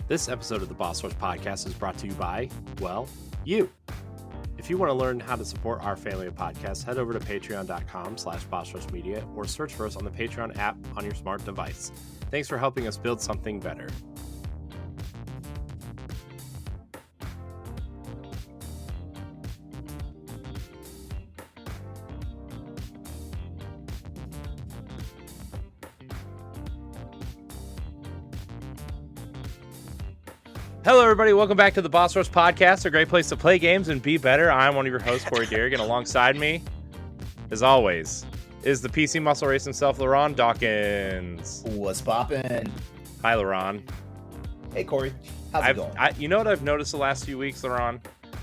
This episode of the Boss Rush Podcast is brought to you by, well, you. If you want to learn how to support our family of podcasts, head over to patreon.com/bossrushmedia or search for us on the Patreon app on your smart device. Thanks for helping us build something better. Hello, everybody. Welcome back to the Boss Rush Podcast, a great place to play games and be better. I'm one of your hosts, Corey Derrick, and alongside me, as always, is the PC muscle race himself, LaRon Dawkins. What's poppin'? Hi, LaRon. Hey, Corey. How's it going? You know what I've noticed the last few weeks, LaRon?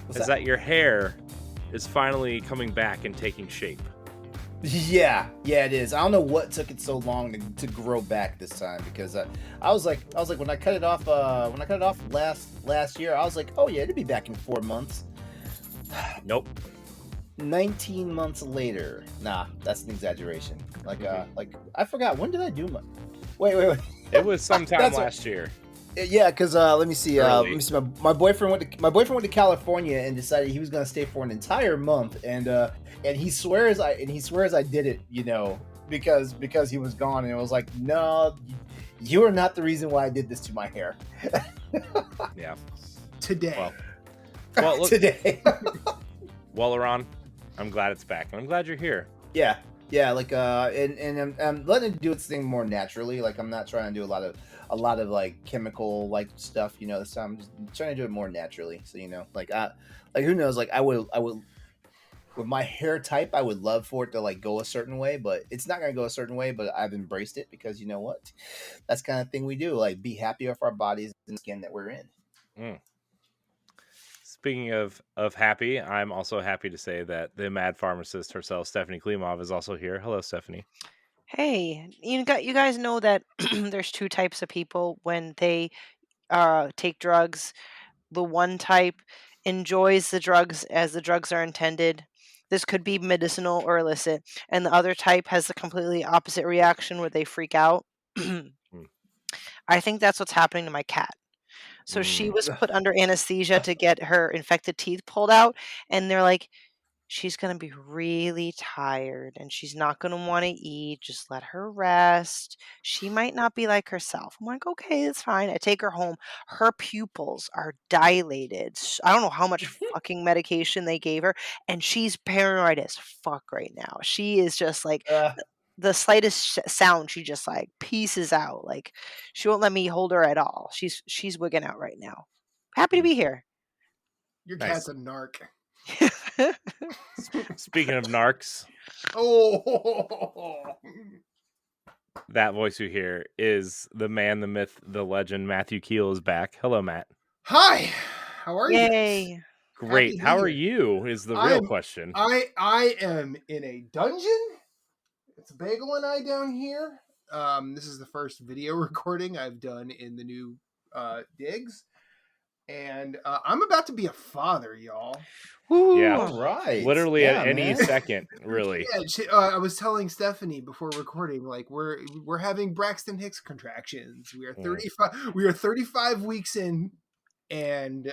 Is that your hair is finally coming back and taking shape. Yeah, it is. I don't know what took it so long to grow back this time, because I was like when I cut it off last year, I was like, oh yeah, it'll be back in 4 months. Nope. 19 months later. Nah, that's an exaggeration. Like I forgot, when did I do my? Wait. It was sometime last year. Yeah, because let me see. My boyfriend went to California and decided he was going to stay for an entire month, and he swears I did it, because he was gone, and it was like, no, you are not the reason why I did this to my hair. Yeah. Today. Well, look, today. Well, LaRon, I'm glad it's back, and I'm glad you're here. Yeah. Like and I'm letting it do its thing more naturally. Like, I'm not trying to do a lot of like chemical like stuff, this time. I'm just trying to do it more naturally. So, who knows, like I would with my hair type, I would love for it to like go a certain way, but it's not going to go a certain way, but I've embraced it because you know what? That's the kind of thing we do, like be happy with our bodies and skin that we're in. Speaking of happy, I'm also happy to say that the mad pharmacist herself, Stephanie Klimov, is also here. Hello, Stephanie. Hey, you guys know that there's two types of people when they take drugs. The one type enjoys the drugs as the drugs are intended. This could be medicinal or illicit. And the other type has the completely opposite reaction where they freak out. I think that's what's happening to my cat. So she was put under anesthesia to get her infected teeth pulled out. And they're like, she's going to be really tired and she's not going to want to eat. Just let her rest. She might not be like herself. I'm like, okay, it's fine. I take her home. Her pupils are dilated. I don't know how much fucking medication they gave her. And she's paranoid as fuck right now. She is just like, the slightest sound, she just like pieces out. Like, she won't let me hold her at all. She's wigging out right now. Happy to be here. Your cat's a narc. Speaking of narcs, that voice you hear is the man, the myth, the legend. Matthew Keel is back. Hello, Matt. Hi. How are you? Yay. Great. How are you? Is the real question. I am in a dungeon. It's Bagel and I down here. This is the first video recording I've done in the new digs. And I'm about to be a father, y'all. Ooh, yeah, all right. Literally at any second, really. Yeah, I was telling Stephanie before recording, like we're having Braxton Hicks contractions. We are 35. We are 35 weeks in, and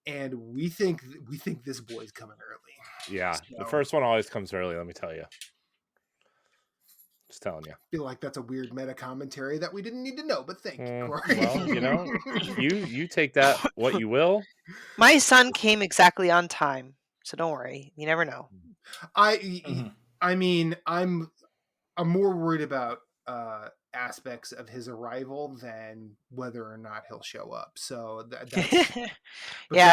we think this boy's coming early. Yeah, so, the first one always comes early. Let me tell you. Just telling you. I feel like that's a weird meta commentary that we didn't need to know, but thank you, Corey. Well, you take that what you will. My son came exactly on time, so don't worry. You never know. I mean, I'm more worried about aspects of his arrival than whether or not he'll show up. So that's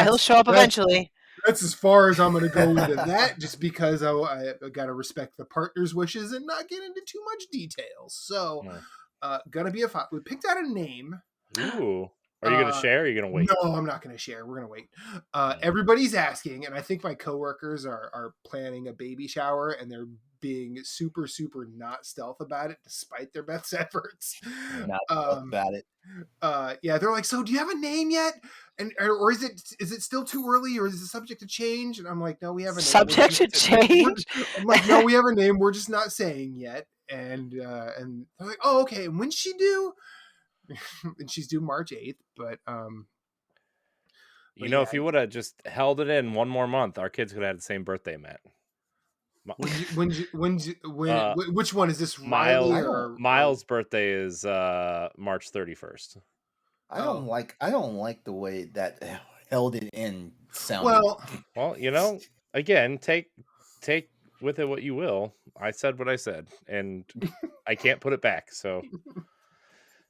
he'll show up eventually. That's as far as I'm going to go into that, just because I got to respect the partner's wishes and not get into too much details. So, gonna be we picked out a name. Ooh. Are you going to share or are you going to wait? No, I'm not going to share. We're going to wait. Everybody's asking, and I think my coworkers are planning a baby shower, and they're being super, super not stealth about it, despite their best efforts. Not stealth about it. Yeah, they're like, so do you have a name yet? Or is it still too early, or is it subject to change? And I'm like, no, we have a name. Subject to change? I'm like, no, we have a name. We're just not saying yet. And they're like, oh, okay. And when's she due? and she's due March 8th. But You know, if you would have just held it in one more month, our kids could have had the same birthday, Matt. which one is this, Riley Miles' birthday is March 31st. I don't like the way that held it in sounded. Well, you know, again, take with it what you will. I said what I said, and I can't put it back. So,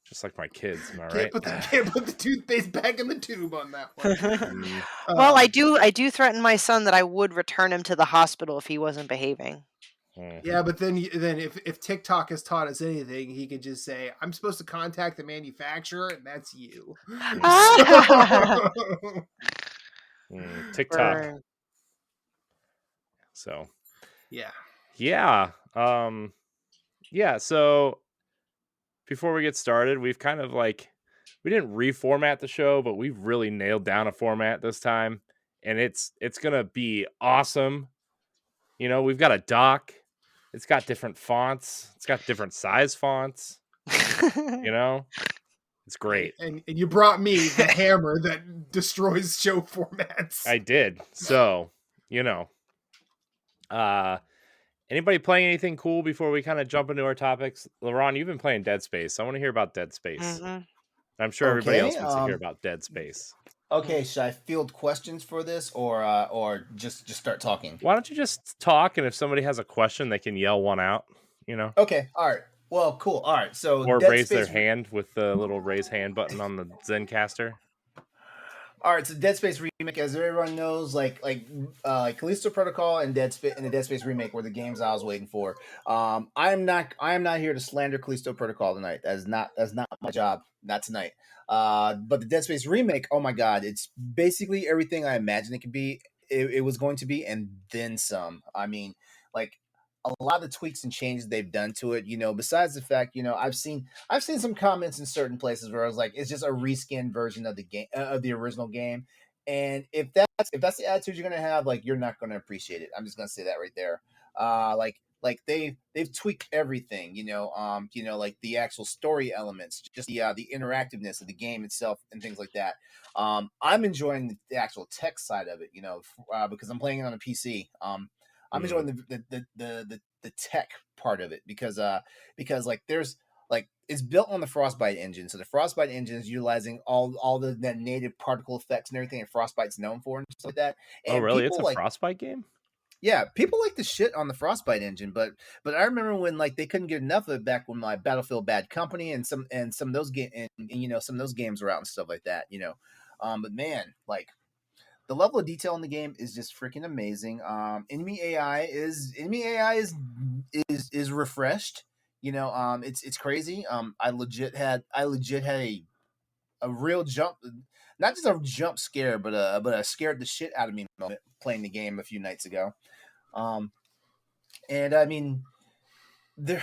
just like my kids, am I right? Can't put the toothpaste back in the tube on that one. Well, I do threaten my son that I would return him to the hospital if he wasn't behaving. Yeah, but then if TikTok has taught us anything, he could just say, "I'm supposed to contact the manufacturer," and that's you. TikTok. Burn. So, yeah. So before we get started, we've kind of we didn't reformat the show, but we've really nailed down a format this time, and it's gonna be awesome. You know, we've got a doc. It's got different fonts. It's got different size fonts. You know, it's great. And you brought me the hammer that destroys show formats. I did. So, you know, anybody playing anything cool before we kind of jump into our topics? LaRon, you've been playing Dead Space. I want to hear about Dead Space. Mm-hmm. I'm sure everybody else wants to hear about Dead Space. Okay, should I field questions for this or just start talking? Why don't you just talk, and if somebody has a question, they can yell one out, you know? Okay, all right. Well, cool. All right, so or Dead raise Space... their hand with the little raise hand button on the Zencaster. All right, so Dead Space remake, as everyone knows, like Callisto Protocol and the Dead Space remake were the games I was waiting for. I am not here to slander Callisto Protocol tonight. That's not my job. Not tonight. But the Dead Space remake, oh my god, it's basically everything I imagined it could be. It was going to be, and then some. I mean, like, a lot of the tweaks and changes they've done to it, you know, besides the fact, you know, I've seen some comments in certain places where I was like, it's just a reskin version of the game, of the original game. And if that's the attitude you're going to have, like, you're not going to appreciate it. I'm just going to say that right there. Like they've tweaked everything, you know, like the actual story elements, just the interactiveness of the game itself and things like that. I'm enjoying the actual tech side of it, you know, because I'm playing it on a PC. I'm enjoying the tech part of it because like there's like it's built on the Frostbite engine. So the Frostbite engine is utilizing all the native particle effects and everything that Frostbite's known for and stuff like that. And oh, really? It's a Frostbite game? Yeah, people like to shit on the Frostbite engine, but I remember when like they couldn't get enough of it back when like Battlefield Bad Company and some of those some of those games were out and stuff like that, you know. But man, like, the level of detail in the game is just freaking amazing. Enemy AI is refreshed. You know, it's crazy. I legit had a real jump, not just a jump scare, but a scared the shit out of me moment playing the game a few nights ago. And I mean, there,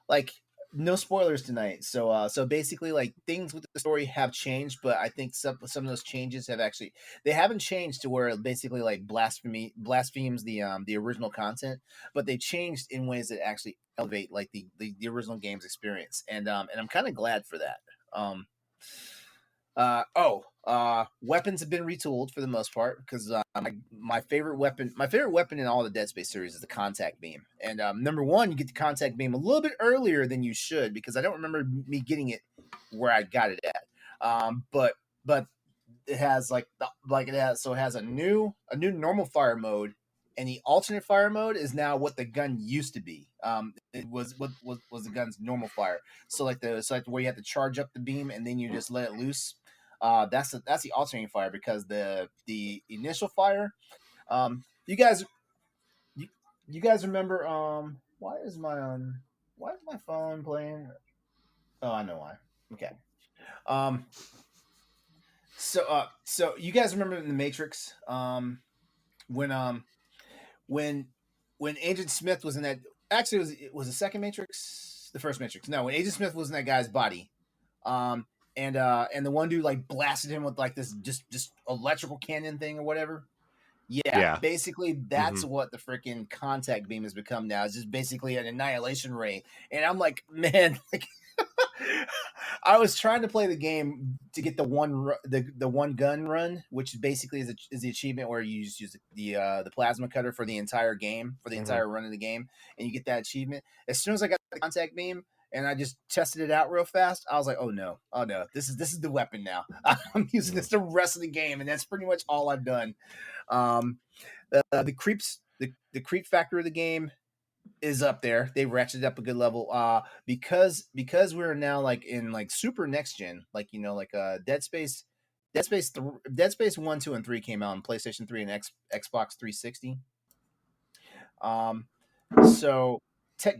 like, no spoilers tonight. So basically, like, things with the story have changed, but I think some of those changes they haven't changed to where it basically like blasphemes the original content, but they changed in ways that actually elevate like the original game's experience, and I'm kind of glad for that. Weapons have been retooled for the most part because my favorite weapon in all the Dead Space series is the contact beam. And number one, you get the contact beam a little bit earlier than you should because I don't remember me getting it where I got it at. But it has it has a new normal fire mode, and the alternate fire mode is now what the gun used to be. It was what was the gun's normal fire. So like where you have to charge up the beam and then you just let it loose. That's the alternating fire because the initial fire. You guys remember? Why is my phone playing? Oh, I know why. Okay. So you guys remember in the Matrix? When Agent Smith was in that, actually it was the second Matrix, the first Matrix. No, when Agent Smith was in that guy's body, and the one dude like blasted him with like this just electrical cannon thing or whatever. Yeah. Basically that's what the freaking contact beam has become now. It's just basically an annihilation ray, and I'm like, man, like I was trying to play the game to get the one gun run, which basically is the achievement where you just use the plasma cutter for the entire game, for the entire run of the game, and you get that achievement. As soon as I got the contact beam and I just tested it out real fast, I was like, oh no, this is the weapon now. I'm using this the rest of the game, and that's pretty much all I've done. The creep factor of the game is up there. They ratcheted up a good level. Because we're now like in like super next gen, like Dead Space 1, 2, and 3 came out on PlayStation 3 and Xbox 360. So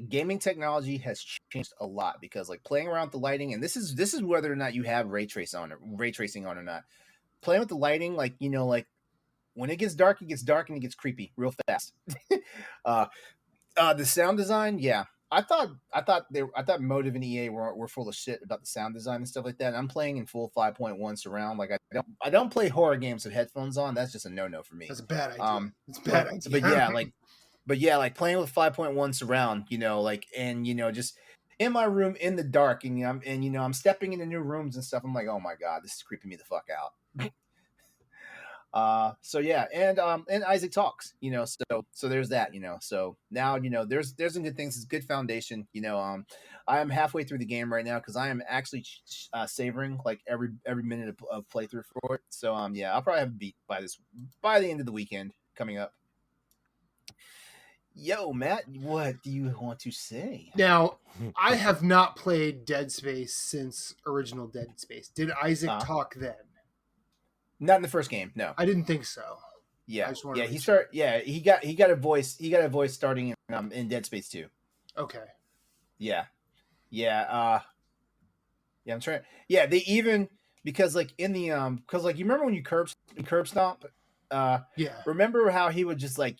gaming technology has changed a lot because like playing around with the lighting, and this is whether or not you have ray tracing on or not. Playing with the lighting, like when it gets dark and it gets creepy real fast. The sound design, yeah. I thought Motive and EA were full of shit about the sound design and stuff like that. And I'm playing in full 5.1 surround. Like I don't play horror games with headphones on. That's just a no for me. That's a bad idea. It's a bad idea. But yeah, like playing with 5.1 surround, just in my room in the dark, and I'm stepping into new rooms and stuff. I'm like, oh my god, this is creeping me the fuck out. So yeah, and Isaac talks, so there's that, so now, there's some good things. It's a good foundation, I am halfway through the game right now because I am actually savoring like every minute of playthrough for it. So yeah, I'll probably have a beat by the end of the weekend coming up. Yo, Matt, what do you want to say? Now, I have not played Dead Space since original Dead Space. Did Isaac talk then? Not in the first game, no. I didn't think so. Yeah, he got a voice. He got a voice starting in Dead Space 2. Okay. Yeah. I'm trying. Yeah, they even because like in the because like you remember when you curb stomp. Yeah. Remember how he would just like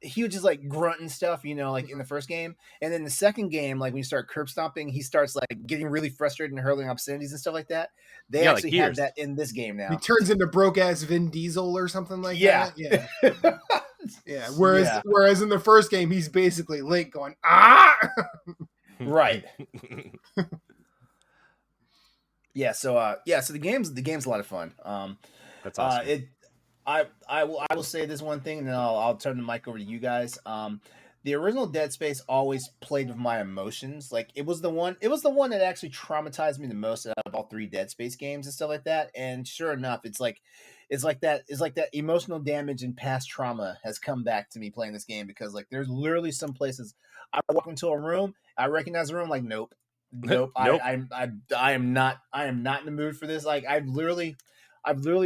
he would just like grunt and stuff, in the first game, and then the second game, like when you start curb stomping, he starts like getting really frustrated and hurling obscenities and stuff like that. They actually have that in this game now. He turns into broke ass Vin Diesel or something like that. Yeah. Yeah. Whereas in the first game, he's basically Link going right. Yeah. So the game's a lot of fun. That's awesome. I will say this one thing, and then I'll turn the mic over to you guys. The original Dead Space always played with my emotions. Like it was the one that actually traumatized me the most out of all 3 Dead Space games and stuff like that. And sure enough, it's like that emotional damage and past trauma has come back to me playing this game, because like there's literally some places I walk into a room, I recognize the room, like nope. I am not in the mood for this. Like I've literally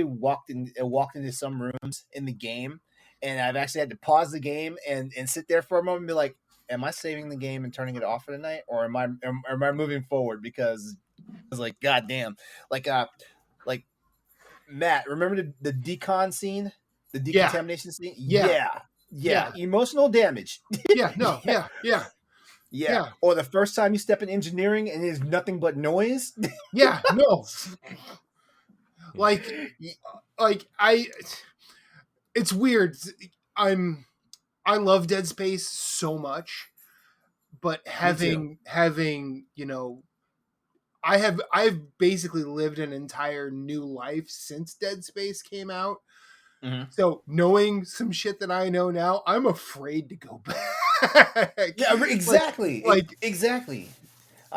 walked into some rooms in the game, and I've actually had to pause the game and sit there for a moment and be like, am I saving the game and turning it off for the night, or am I moving forward? Because it's like, goddamn, like Matt, remember the decon scene, the decontamination scene? Yeah. Emotional damage. Yeah. Or the first time you step in engineering and there's nothing but noise. Yeah, no. Like it's weird. I love Dead Space so much, but having I've basically lived an entire new life since Dead Space came out. Mm-hmm. So knowing some shit that I know now, I'm afraid to go back. Yeah, exactly. Exactly.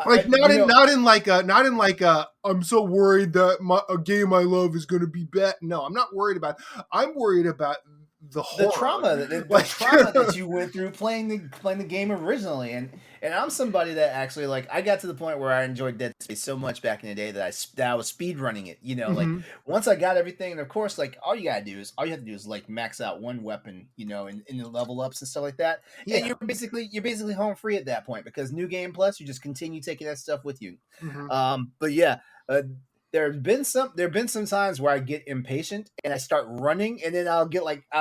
Like not in like a I'm so worried that a game I love is going to be bad. No, I'm not worried about. I'm worried about the trauma, the trauma that you went through playing the game originally, and I'm somebody that actually like I got to the point where I enjoyed Dead Space so much back in the day that I was speed running it. Like once I got everything, and of course, like all you have to do is like max out one weapon, in the level ups and stuff like that, and you're basically home free at that point, because New Game Plus, you just continue taking that stuff with you. But yeah. There have been some times where I get impatient and I start running, and then I'll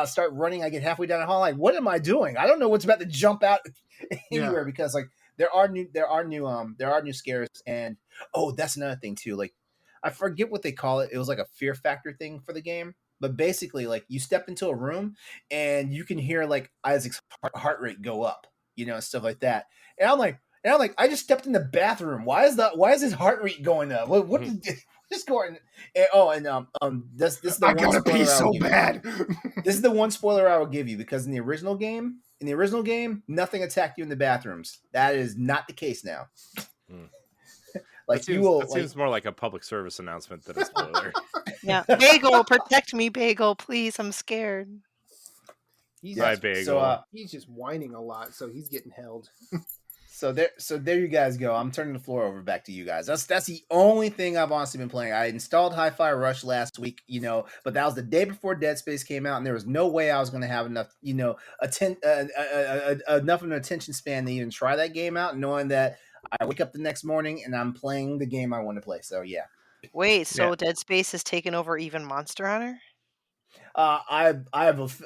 start running. I get halfway down the hall, like, what am I doing? I don't know what's about to jump out anywhere, because like there are new scares, and that's another thing too. Like I forget what they call it. It was like a fear factor thing for the game, but basically like you step into a room and you can hear like Isaac's heart rate go up, and stuff like that. And And I'm like, I just stepped in the bathroom. Why is his heart rate going up? What is going? This is the I one gotta pee spoiler I will so give you. bad. This is the one spoiler I will give you because in the original game, nothing attacked you in the bathrooms. That is not the case now. Like that seems more like a public service announcement than a spoiler. Yeah, Bagel, protect me, Bagel, please. I'm scared. He's Hi, just, Bagel. he's just whining a lot, so he's getting held. So there you guys go. I'm turning the floor over back to you guys. That's the only thing I've honestly been playing. I installed Hi-Fi Rush last week, but that was the day before Dead Space came out, and there was no way I was going to have enough, enough of an attention span to even try that game out, knowing that I wake up the next morning and I'm playing the game I want to play. So yeah. Wait, so Dead Space has taken over even Monster Hunter? I've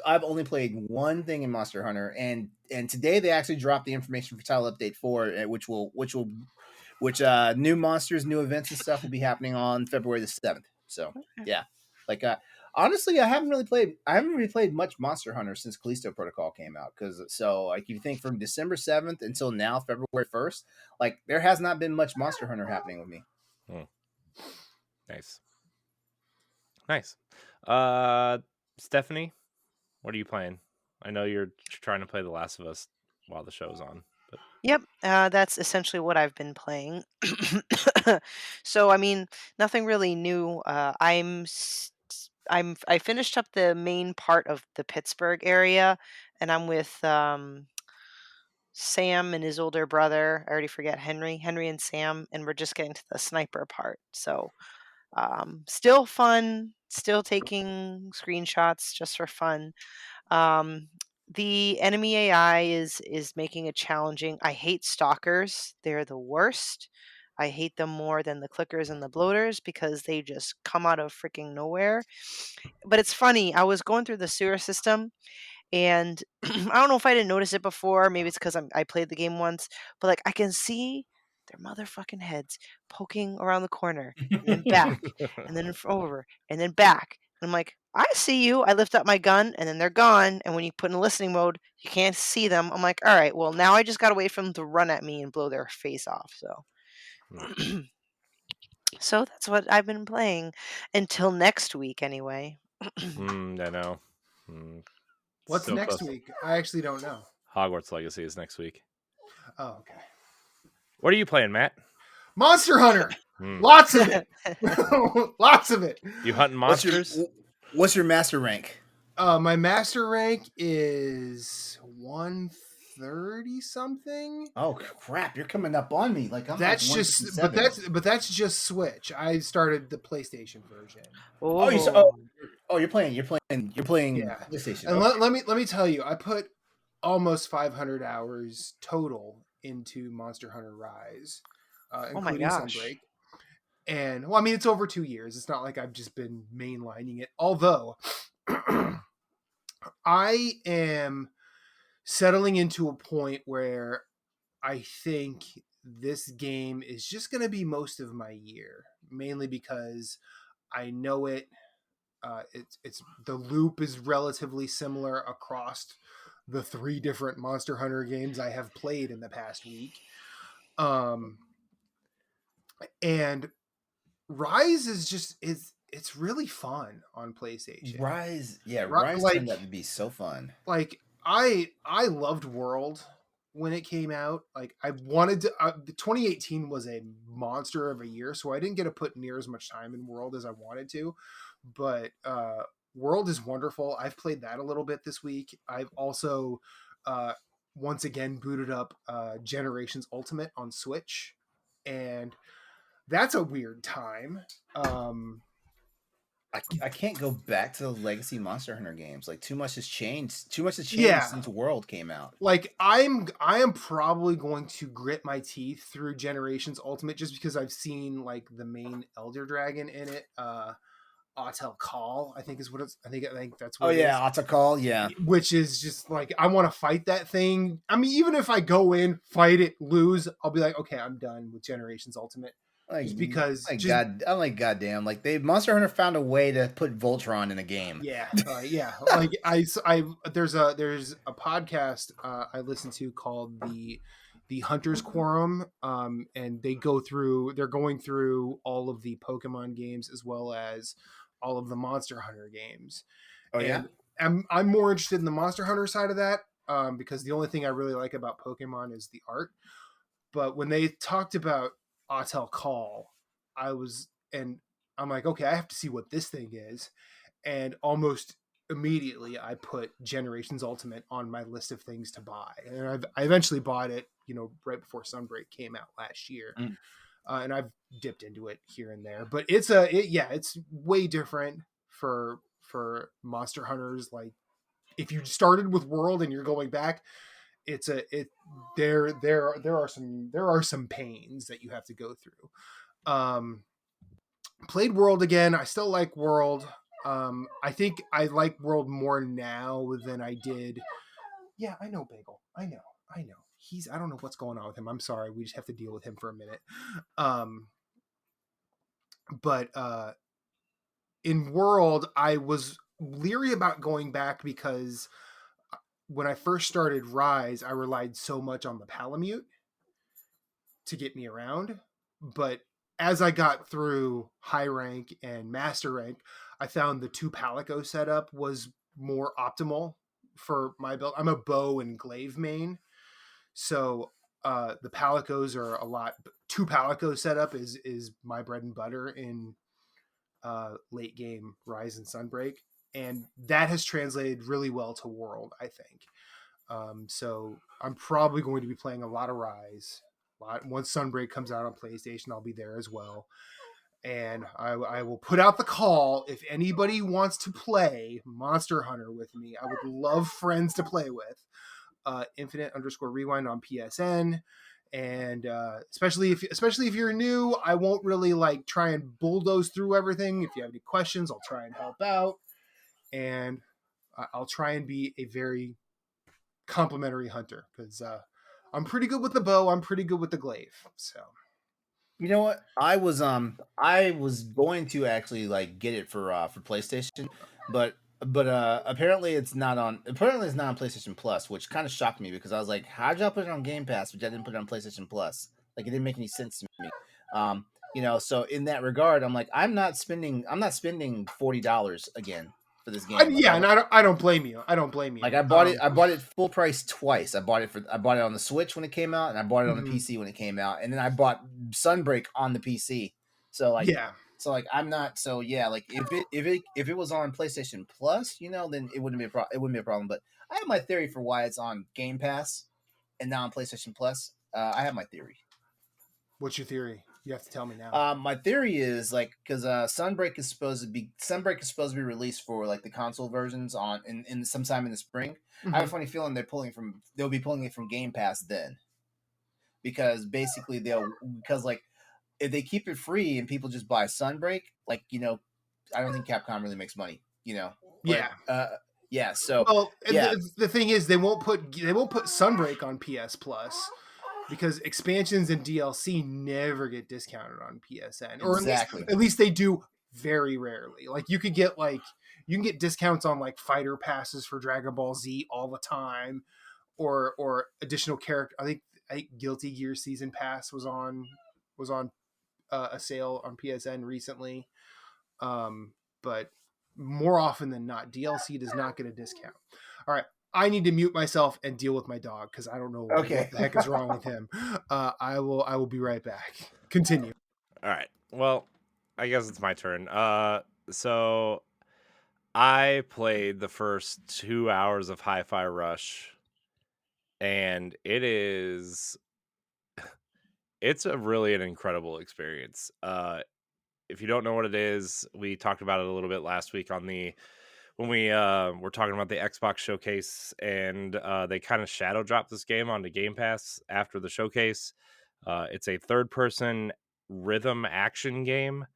only played one thing in Monster Hunter, and today they actually dropped the information for Title Update 4, which new monsters, new events, and stuff will be happening on February the 7th. So yeah, like honestly, I haven't really played much Monster Hunter since Callisto Protocol came out. Like if you think from December 7th until now, February 1st, like there has not been much Monster Hunter happening with me. Nice. Stephanie, what are you playing? I know you're trying to play The Last of Us while the show's on. But... Yep, that's essentially what I've been playing. So, I mean, nothing really new. I finished up the main part of the Pittsburgh area, and I'm with Sam and his older brother. I already forget Henry and Sam, and we're just getting to the sniper part. So, still fun, still taking screenshots just for fun. The enemy AI is making it challenging. I hate stalkers. They're the worst. I hate them more than the clickers and the bloaters because they just come out of freaking nowhere. But it's funny. I was going through the sewer system, and I don't know if I didn't notice it before. Maybe it's because I played the game once, but like I can see their motherfucking heads poking around the corner and then back and then over and then back. And I'm like, I see you. I lift up my gun and then they're gone. And when you put in listening mode, you can't see them. I'm like, all right, well, now I just got to wait for them to run at me and blow their face off. So. So that's what I've been playing until next week, anyway. I know. What's next week? I actually don't know. Hogwarts Legacy is next week. Oh, okay. What are you playing, Matt? Monster Hunter. Lots of it. Lots of it. You hunting monsters? What's your master rank? My master rank is 130 something. Oh crap! You're coming up on me. Like that's like just, but that's just Switch. I started the PlayStation version. You're playing. Yeah. PlayStation. And okay. let me tell you, I put almost 500 hours total into Monster Hunter Rise, including Sunbreak. And well, I mean, it's over 2 years. It's not like I've just been mainlining it. Although I am settling into a point where I think this game is just going to be most of my year, mainly because I know it. It's the loop is relatively similar across the 3 different Monster Hunter games I have played in the past week. And Rise is just it's really fun on PlayStation. Rise turned out to be so fun. Like I loved World when it came out. Like I wanted to. 2018 was a monster of a year, so I didn't get to put near as much time in World as I wanted to. But World is wonderful. I've played that a little bit this week. I've also once again booted up Generations Ultimate on Switch, and that's a weird time. I can't go back to the legacy Monster Hunter games. Like too much has changed since World came out. Like I am probably going to grit my teeth through Generations Ultimate just because I've seen like the main Elder Dragon in it. Autel Call, I think is what it's. I think that's what. Autel Call, yeah. Which is just like I want to fight that thing. I mean, even if I go in, fight it, lose, I'll be like, okay, I'm done with Generations Ultimate. Just because, I'm like, goddamn, like Monster Hunter found a way to put Voltron in a game. Yeah, yeah. Like there's a podcast I listen to called the the Hunters Quorum, and they're going through all of the Pokemon games as well as all of the Monster Hunter games. Oh yeah. And I'm more interested in the Monster Hunter side of that, because the only thing I really like about Pokemon is the art. But when they talked about Autel Call, I'm like, okay, I have to see what this thing is. And almost immediately I put Generations Ultimate on my list of things to buy. And I eventually bought it, right before Sunbreak came out last year. Mm. And I've dipped into it here and there, but it's way different for Monster Hunters. Like, if you started with World and you're going back, there are some pains that you have to go through. Played World again. I still like World. I think I like World more now than I did. Yeah, I know, Bagel. I know. I don't know what's going on with him. I'm sorry. We just have to deal with him for a minute. But in World, I was leery about going back because when I first started Rise, I relied so much on the Palamute to get me around. But as I got through high rank and master rank, I found the 2 Palico setup was more optimal for my build. I'm a bow and glaive main, so the Palicos are a lot. 2 Palico setup is my bread and butter in late game Rise and Sunbreak, and that has translated really well to World, I think. So I'm probably going to be playing a lot of Rise. Once Sunbreak comes out on PlayStation, I'll be there as well. And I will put out the call. If anybody wants to play Monster Hunter with me, I would love friends to play with. Infinite_rewind on PSN. And especially if you're new, I won't really like try and bulldoze through everything. If you have any questions, I'll try and help out. And I'll try and be a very complimentary hunter, because I'm pretty good with the bow. I'm pretty good with the glaive. So, You know what? I was going to actually like get it for PlayStation, but apparently it's not on PlayStation Plus, which kind of shocked me because I was like, how'd y'all put it on Game Pass, but I didn't put it on PlayStation Plus? Like, it didn't make any sense to me. So in that regard, I'm like, I'm not spending $40 again for this game. and I don't blame you. I don't blame you. Like, I bought it full price twice. I bought it on the Switch when it came out, and I bought it on the PC when it came out, and then I bought Sunbreak on the PC. So like, I'm not. So yeah, like if it was on PlayStation Plus, then it wouldn't be a problem. But I have my theory for why it's on Game Pass and not on PlayStation Plus. I have my theory. What's your theory? You have to tell me now. My theory is like, because Sunbreak is supposed to be released for like the console versions in sometime in the spring. Mm-hmm. I have a funny feeling they'll be pulling it from Game Pass then, because basically like if they keep it free and people just buy Sunbreak, like I don't think Capcom really makes money. Yeah. So well, the thing is, they won't put Sunbreak on PS Plus, because expansions and DLC never get discounted on PSN, or at least they do very rarely. Like, you can get discounts on like fighter passes for Dragon Ball Z all the time, or additional character. I think Guilty Gear Season Pass was on a sale on PSN recently. But more often than not, DLC does not get a discount. All right. I need to mute myself and deal with my dog, because I don't know what the heck is wrong with him. I will be right back. Continue. All right. Well, I guess it's my turn. So I played the first 2 hours of Hi-Fi Rush, and it's really an incredible experience. If you don't know what it is, we talked about it a little bit last week when we were talking about the Xbox showcase, and they kind of shadow dropped this game onto Game Pass after the showcase. It's a third-person rhythm action game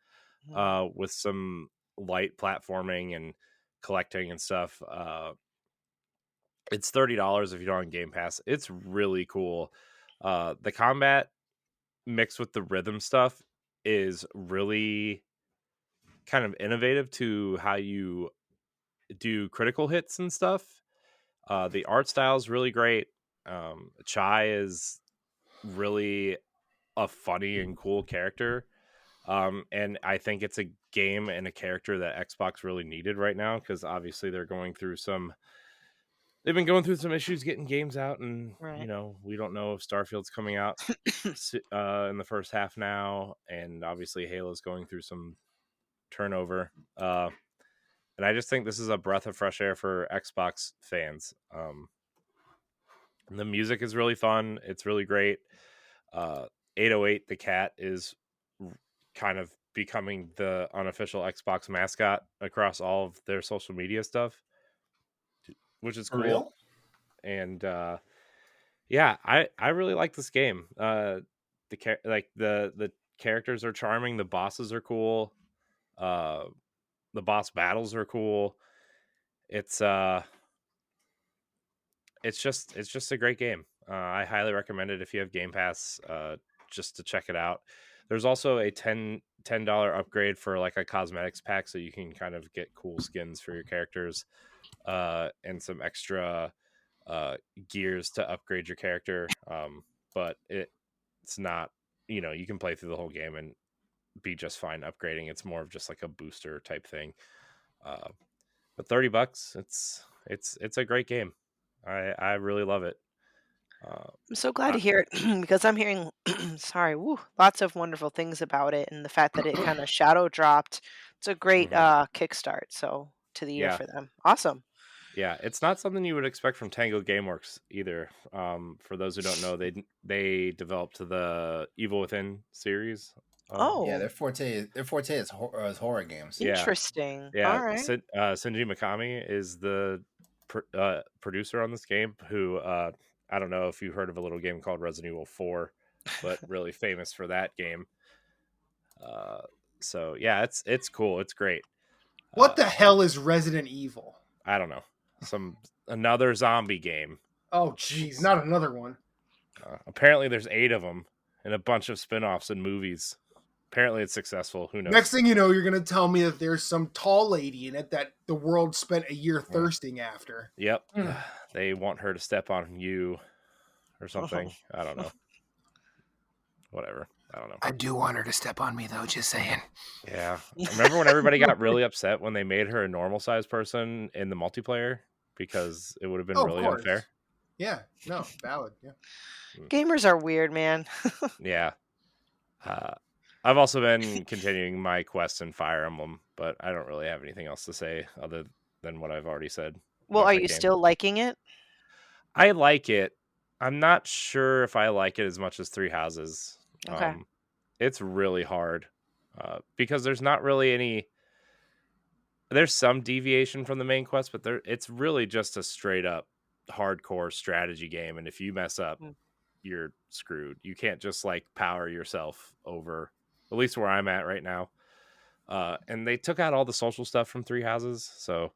with some light platforming and collecting and stuff. It's $30 if you don't have Game Pass. It's really cool. The combat mixed with the rhythm stuff is really kind of innovative to how you do critical hits and stuff. The art style is really great. Chai is really a funny and cool character. And I think it's a game and a character that Xbox really needed right now, because obviously they've been going through some issues getting games out, and Right. we don't know if Starfield's coming out in the first half now, and obviously Halo's going through some turnover. And I just think this is a breath of fresh air for Xbox fans. The music is really fun. It's really great. 808 the cat is kind of becoming the unofficial Xbox mascot across all of their social media stuff, which is For cool. real? And yeah, I really like this game. The characters are charming. The bosses are cool. The boss battles are cool. It's just a great game. I highly recommend it if you have Game Pass, just to check it out. There's also a $10 upgrade for like a cosmetics pack, so you can kind of get cool skins for your characters, and some extra gears to upgrade your character. But it's not, you can play through the whole game and be just fine upgrading. It's more of just like a booster type thing. But $30, it's a great game. I really love it. I'm so glad I, to hear it because I'm hearing, sorry, lots of wonderful things about it, and the fact that it kind of shadow dropped. It's a great mhm. kickstart. So to the year Yeah, for them. Awesome. yeah. It's not something you would expect from Tango GameWorks either. For those who don't know, they developed the Evil Within series. Yeah, Oh, their forte is horror games. Yeah, interesting. yeah. All right. Shinji Mikami is the producer on this game. Who I don't know if you heard of a little game called Resident Evil 4, but really famous for that game. Uh, so yeah, it's cool. It's great. What the hell is Resident Evil? I don't know, another zombie game. Oh, jeez, not another one. Apparently, there's 8 of them and a bunch of spin-offs and movies. Apparently, it's successful. Who knows? Next thing you know, you're going to tell me that there's some tall lady in it that the world spent a year thirsting after. Yep, they want her to step on you or something. I don't know. Whatever. I don't know. I do want her to step on me, though, just saying. Yeah. Remember when everybody got really upset when they made her a normal sized person in the multiplayer, because it would have been Oh, of really course. unfair? Yeah, no, valid. Yeah. Gamers are weird, man. Yeah. I've also been continuing my quest in Fire Emblem, but I don't really have anything else to say other than what I've already said Well, about are that you game. still liking it? I like it. I'm not sure if I like it as much as Three Houses. Okay. It's really hard, because there's not really any. There's some deviation from the main quest, but it's really just a straight up hardcore strategy game. And if you mess up, Mm. you're screwed. You can't just like power yourself over, at least where I'm at right now. And they took out all the social stuff from Three Houses, so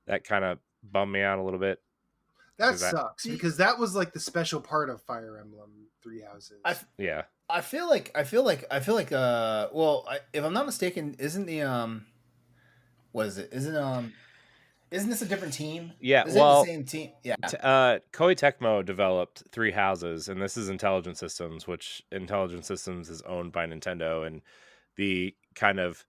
that kind of bummed me out a little bit. That 'Cause sucks because that was like the special part of Fire Emblem Three Houses. Yeah, I feel like well, if I'm not mistaken, isn't the what is it? Isn't this a different team? yeah. Is it Well, the same team? Yeah. Koei Tecmo developed Three Houses, and this is Intelligent Systems, which Intelligent Systems is owned by Nintendo, and the kind of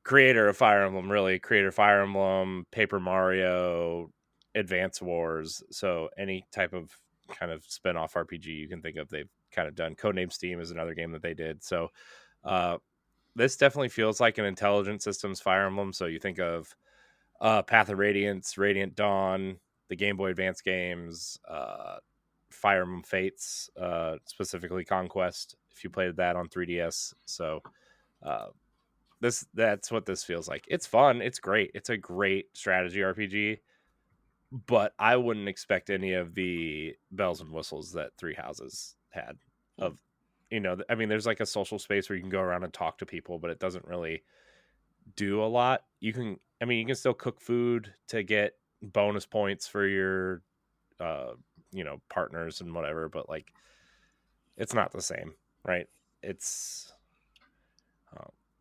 creator of Fire Emblem, really creator of Fire Emblem, Paper Mario, Advance Wars. So any type of kind of spin-off RPG you can think of, they've kind of done. Codename Steam is another game that they did. So this definitely feels like an Intelligent Systems Fire Emblem. So you think of Path of Radiance, Radiant Dawn, the Game Boy Advance games, Fire Emblem Fates, specifically Conquest, if you played that on 3DS. So that's what this feels like. It's fun. It's great. It's a great strategy RPG, but I wouldn't expect any of the bells and whistles that Three Houses had. Of, I mean, there's like a social space where you can go around and talk to people, but it doesn't really do a lot. You can still cook food to get bonus points for your partners and whatever, but like it's not the same, right? It's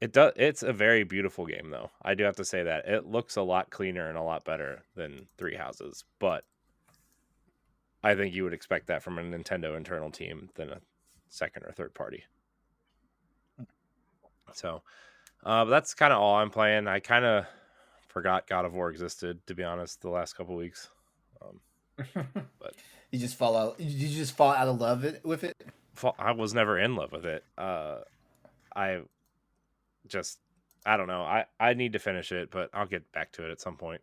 it's a very beautiful game, though. I do have to say that it looks a lot cleaner and a lot better than Three Houses, but I think you would expect that from a Nintendo internal team than a second or third party. So, but that's kind of all I'm playing. I kind of forgot God of War existed, to be honest, the last couple weeks. But you just fall out. You just fall out of love with it. I was never in love with it. I just, I don't know. I need to finish it, but I'll get back to it at some point.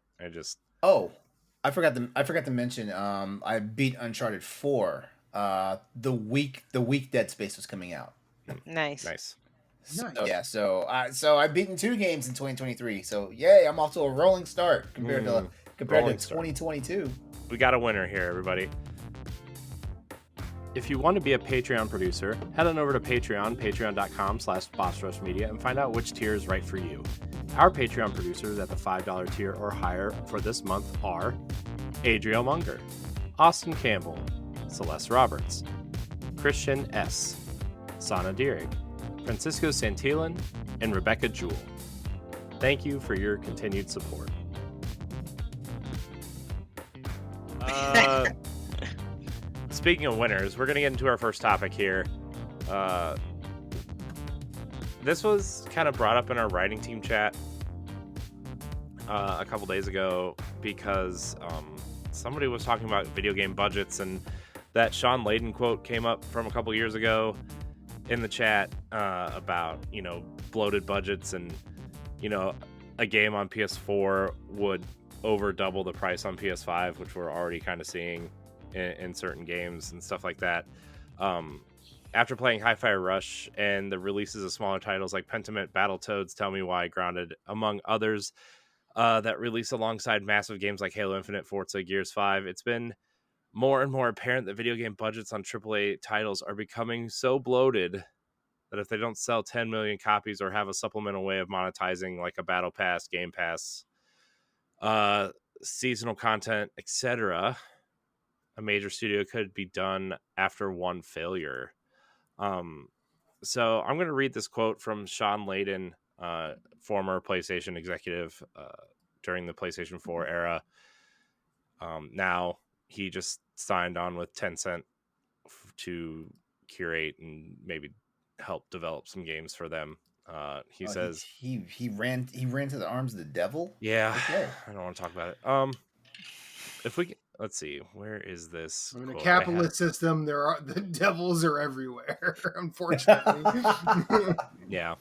Oh, I forgot to mention. I beat Uncharted 4. The week Dead Space was coming out. Nice. So, Nice. yeah, so I've beaten 2 games in 2023. So yay, I'm off to a rolling start compared to rolling 2022. We got a winner here, everybody. If you want to be a Patreon producer, head on over to Patreon, patreon.com/BossRushMedia, and find out which tier is right for you. Our Patreon producers at the $5 tier or higher for this month are Adriel Munger, Austin Campbell, Celeste Roberts, Christian S., Sana Dierig, Francisco Santillan, and Rebecca Jewell. Thank you for your continued support. Speaking of winners, we're going to get into our first topic here. This was kind of brought up in our writing team chat a couple days ago because somebody was talking about video game budgets, and that Sean Layden quote came up from a couple years ago in the chat about, bloated budgets, and, a game on PS4 would over double the price on PS5, which we're already kind of seeing in certain games and stuff like that. After playing Hi-Fi Rush and the releases of smaller titles like Pentiment, Battletoads, Tell Me Why, Grounded, among others, that release alongside massive games like Halo Infinite, Forza, Gears 5, it's been more and more apparent that video game budgets on AAA titles are becoming so bloated that if they don't sell 10 million copies or have a supplemental way of monetizing like a Battle Pass, Game Pass, seasonal content, etc., a major studio could be done after one failure. So I'm going to read this quote from Sean Layden, former PlayStation executive during the PlayStation 4 era. Now he just signed on with Tencent to curate and maybe help develop some games for them. He says he ran to the arms of the devil. Yeah, okay. I don't want to talk about it. If we let's see, where is this? In a quote? capitalist system, the devils are everywhere. Unfortunately. Yeah.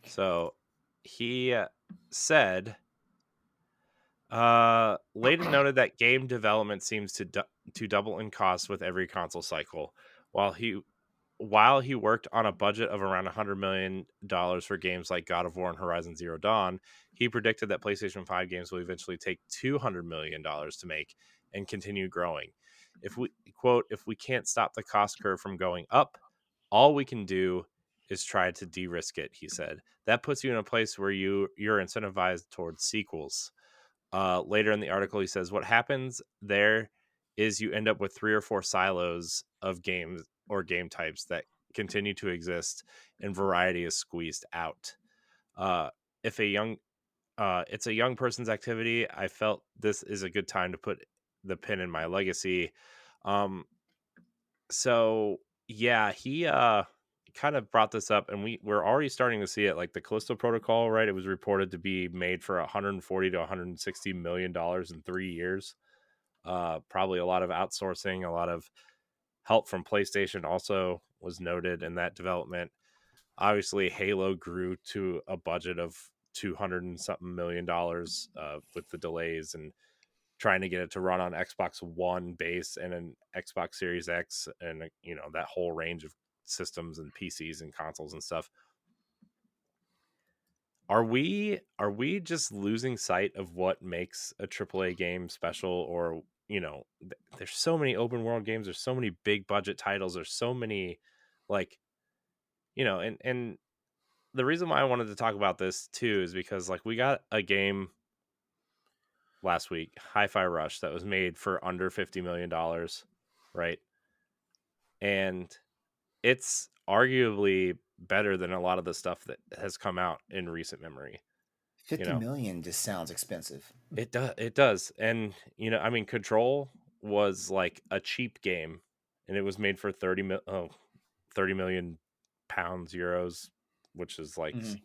So he said, Layden noted that game development seems to double in cost with every console cycle. While he worked on a budget of around $100 million for games like God of War and Horizon Zero Dawn, he predicted that PlayStation 5 games will eventually take $200 million to make and continue growing. If we can't stop the cost curve from going up, all we can do is try to de-risk it, he said. That puts you in a place where you're incentivized towards sequels. Later in the article, he says, what happens there is you end up with 3 or 4 silos of games or game types that continue to exist, and variety is squeezed out. If it's a young person's activity, I felt this is a good time to put the pin in my legacy. So yeah, he kind of brought this up, and we're already starting to see it. Like the Callisto Protocol, right? It was reported to be made for $140 to $160 million in 3 years. Probably a lot of outsourcing, a lot of help from PlayStation also was noted in that development. Obviously, Halo grew to a budget of $200 and something million with the delays and trying to get it to run on Xbox One base and an Xbox Series X, and that whole range of systems and PCs and consoles and stuff. Are we just losing sight of what makes a AAA game special? Or there's so many open world games, there's so many big budget titles, there's so many and the reason why I wanted to talk about this too is because we got a game last week, Hi-Fi Rush, that was made for under $50 million, right? And it's arguably better than a lot of the stuff that has come out in recent memory. 50 million just sounds expensive. It does. And Control was like a cheap game, and it was made for 30 million pounds, euros, which is like, Mhm.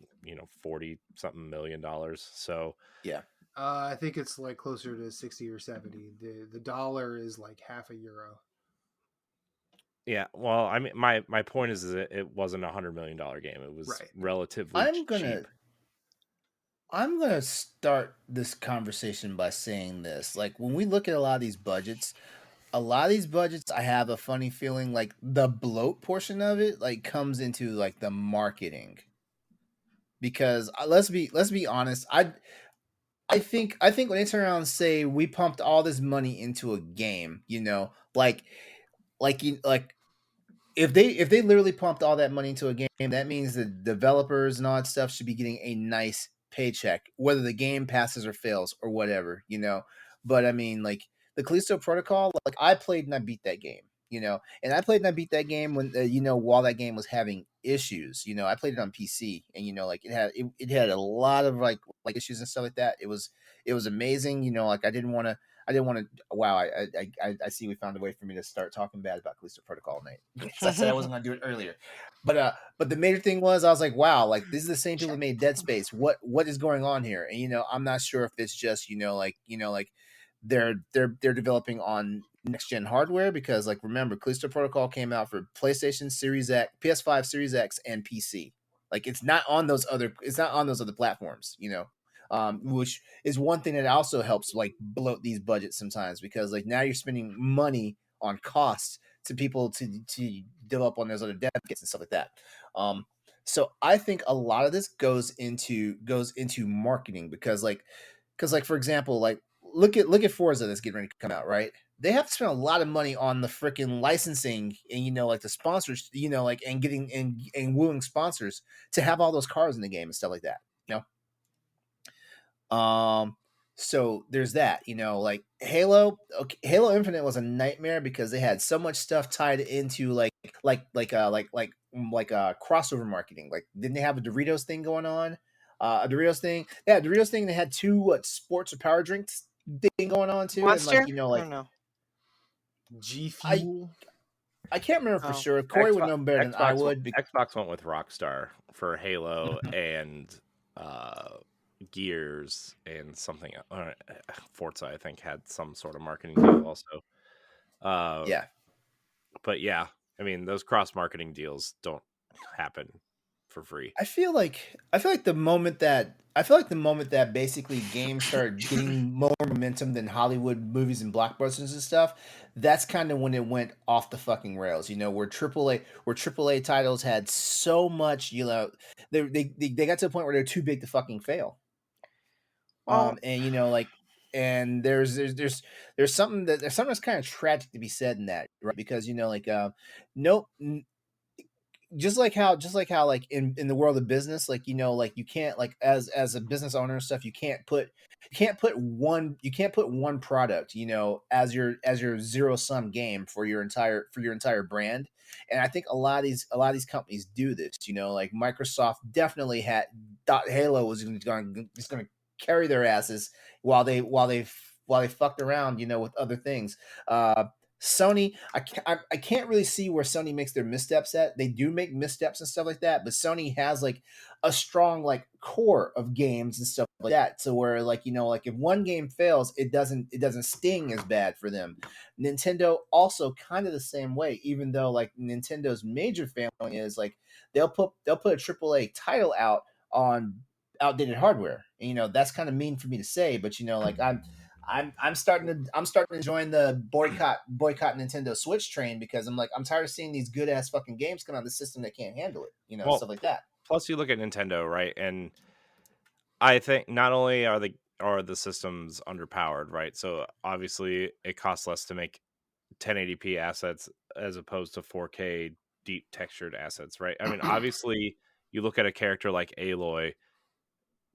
40 something $million. So Yeah. I think it's like closer to 60 or 70. The dollar is like half a euro. yeah, well, I mean, my point is that it wasn't $100 million game. It was Right. relatively I'm gonna cheap. I'm gonna start this conversation by saying this. Like when we look at a lot of these budgets, I have a funny feeling like the bloat portion of it like comes into like the marketing. Because let's be honest, I think when they turn around and say we pumped all this money into a game, like if they literally pumped all that money into a game, that means the developers and all that stuff should be getting a nice paycheck, whether the game passes or fails or whatever. But I mean, like the Callisto Protocol, like I played and I beat that game, and I played and I beat that game when while that game was having issues. I played it on PC, and like it had a lot of like issues and stuff like that. It was amazing. Like I didn't want to. Wow, I see we found a way for me to start talking bad about Callisto Protocol, Nate. Because I said I wasn't going to do it earlier, but the major thing was I was like, wow, like this is the same people that made Dead Space. What is going on here? And I'm not sure if it's just like they're developing on next gen hardware, because like remember Callisto Protocol came out for PlayStation Series X, PS5 Series X, and PC. Like it's not on those other platforms. Which is one thing that also helps like bloat these budgets sometimes, because like now you're spending money on costs to people to develop on those other dev kits and stuff like that. Um, so I think a lot of this goes into marketing, because for example, like look at Forza that's getting ready to come out, right? They have to spend a lot of money on the freaking licensing and like the sponsors, like and getting and wooing sponsors to have all those cars in the game and stuff like that. You know, so there's that, like Halo. Okay, Halo Infinite was a nightmare because they had so much stuff tied into crossover marketing. Like, didn't they have a Doritos thing going on? A Doritos thing. Yeah, Doritos thing. They had two sports or power drinks thing going on too, and Monster? I don't know. G I Fuel. I can't remember for Oh. sure. Corey would know better than I Xbox would. Xbox went with Rockstar for Halo and uh, Gears and something. Forza, I think, had some sort of marketing deal also. Yeah, But yeah, I mean, those cross marketing deals don't happen for free. I feel like the moment that basically games start getting more momentum than Hollywood movies and blockbusters and stuff, that's kind of when it went off the fucking rails. Where AAA titles had so much, they got to the point where they're too big to fucking fail. Well, And there's something that's kind of tragic to be said in that, right? Because no, just like how like in the world of business, like like you can't, like as a business owner and stuff, you can't put one product, as your zero sum game for your entire brand. And I think a lot of these companies do this, like Microsoft definitely had thought Halo was going to carry their asses while they fucked around, with other things. Sony, I can't really see where Sony makes their missteps at. They do make missteps and stuff like that, but Sony has like a strong like core of games and stuff like that. So where like if one game fails, it doesn't sting as bad for them. Nintendo also kind of the same way, even though like Nintendo's major failing is like they'll put a AAA title out on outdated hardware. And, that's kind of mean for me to say, but like I'm starting to join the boycott Nintendo Switch train, because I'm tired of seeing these good ass fucking games come out of the system that can't handle it, Well, stuff like that. plus you look at Nintendo, right? And I think not only are the systems underpowered, right? So obviously it costs less to make 1080p assets as opposed to 4K deep textured assets, right? I mean, obviously you look at a character like Aloy,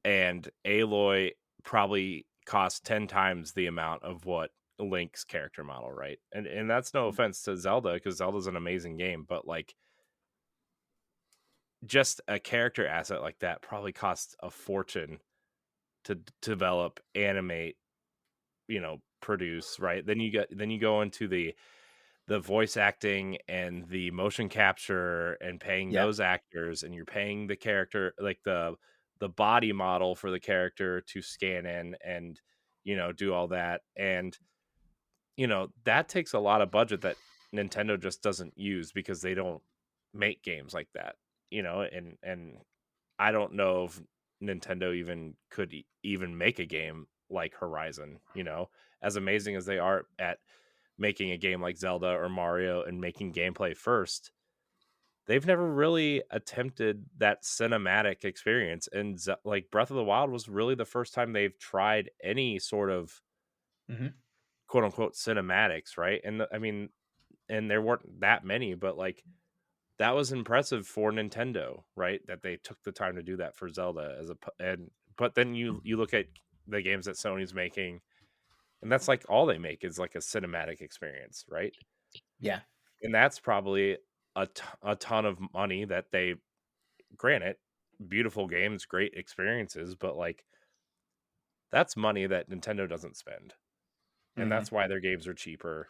and Aloy probably costs 10 times the amount of what Link's character model, right? And that's no offense to Zelda, because Zelda's an amazing game, but like just a character asset like that probably costs a fortune to develop, animate, produce, right? Then you go into the voice acting and the motion capture and paying Yeah. those actors, and you're paying the character, like the body model for the character to scan in and do all that. And that takes a lot of budget that Nintendo just doesn't use because they don't make games like that. And I don't know if Nintendo even could even make a game like Horizon, as amazing as they are at making a game like Zelda or Mario and making gameplay first. They've never really attempted that cinematic experience. And like Breath of the Wild was really the first time they've tried any sort of Mhm. quote unquote cinematics, right? And I mean, and there weren't that many, but like that was impressive for Nintendo, right? That they took the time to do that for Zelda but then you look at the games that Sony's making, and that's like all they make is like a cinematic experience, right? Yeah. And that's probably a ton of money that they, granted, beautiful games, great experiences, but like that's money that Nintendo doesn't spend. And Mhm. that's why their games are cheaper,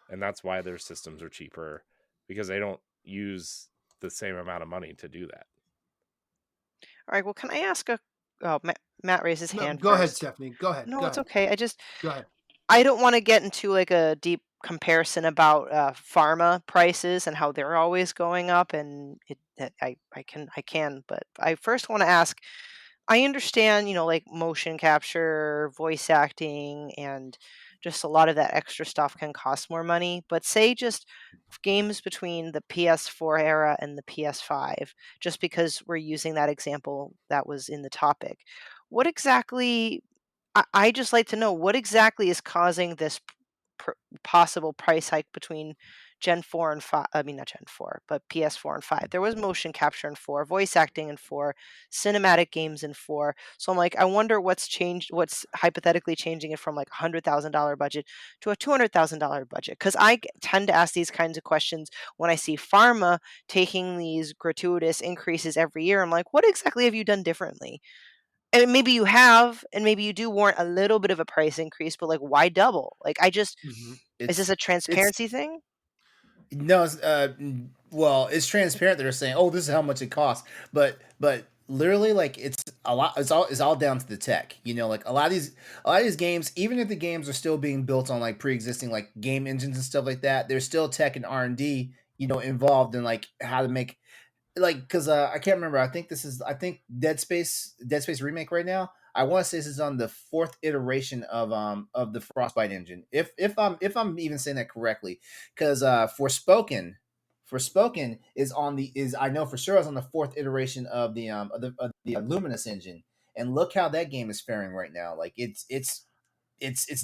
and that's why their systems are cheaper, because they don't use the same amount of money to do that. All right. Well, can I ask a? Oh, Matt raised his No, hand go ahead, first. Stephanie. Go ahead. No, Go it's ahead. okay. Go ahead. I don't want to get into like a deep comparison about pharma prices and how they're always going up, and I can, but I first want to ask. I understand, like motion capture, voice acting, and just a lot of that extra stuff can cost more money. But say just games between the PS4 era and the PS5, just because we're using that example that was in the topic. What exactly I just like to know what exactly is causing this possible price hike between Gen 4 and 5. I mean, not Gen 4, but PS4 and 5. There was motion capture in 4, voice acting in 4, cinematic games in 4. So I'm like, I wonder what's changed, what's hypothetically changing it from like $100,000 budget to a $200,000 budget. Because tend to ask these kinds of questions when I see pharma taking these gratuitous increases every year. I'm like, what exactly have you done differently? And maybe you have, and maybe you do warrant a little bit of a price increase, but like, why double? Like, Mm-hmm. is this a It's transparency thing? no, well, it's transparent. They're saying, "Oh, this is how much it costs," but literally, like, it's a lot. It's all down to the tech. Like a lot of these games, even if the games are still being built on like pre-existing like game engines and stuff like that, there's still tech and R&D, involved in like how to make, like, because I can't remember. I think Dead Space remake right now. I want to say this is on the fourth iteration of the Frostbite engine. If I'm even saying that correctly, because Forspoken is I know for sure is on the fourth iteration of the Luminous engine, and look how that game is faring right now. Like it's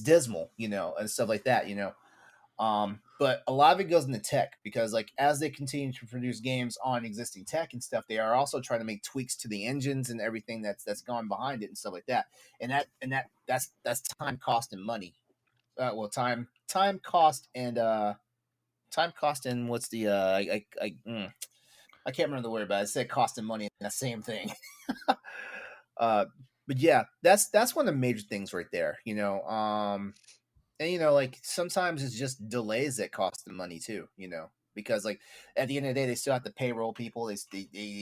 dismal, and stuff like that. But a lot of it goes into tech because, like, as they continue to produce games on existing tech and stuff, they are also trying to make tweaks to the engines and everything that's gone behind it and stuff like that. And that's time, cost, and money. Well, time, cost, and what's the I can't remember the word, but I said cost and money and the same thing. uh, but yeah, that's one of the major things right there. And like sometimes it's just delays that cost them money too, because like at the end of the day they still have to payroll people, they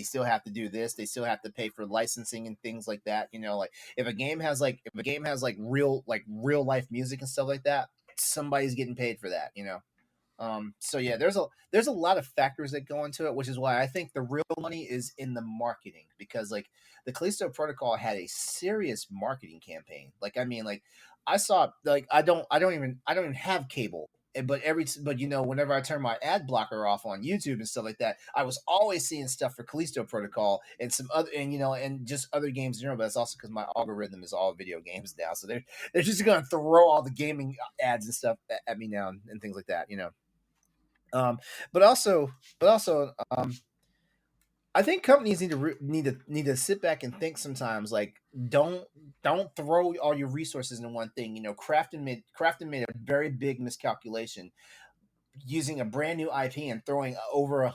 still have to do this, they still have to pay for licensing and things like that. Like if a game has real life music and stuff like that, somebody's getting paid for that. So yeah, there's a lot of factors that go into it, which is why I think the real money is in the marketing, because like the Callisto Protocol had a serious marketing campaign. Like, I mean, like I saw, like, I don't even have cable. But whenever I turn my ad blocker off on YouTube and stuff like that, I was always seeing stuff for Callisto Protocol and some other, and just other games in general. But it's also because my algorithm is all video games now, so they're just gonna throw all the gaming ads and stuff at me now, and things like that. Um, but also, I think companies need to sit back and think sometimes. Like, don't throw all your resources in one thing. Crafton made a very big miscalculation using a brand new IP and throwing over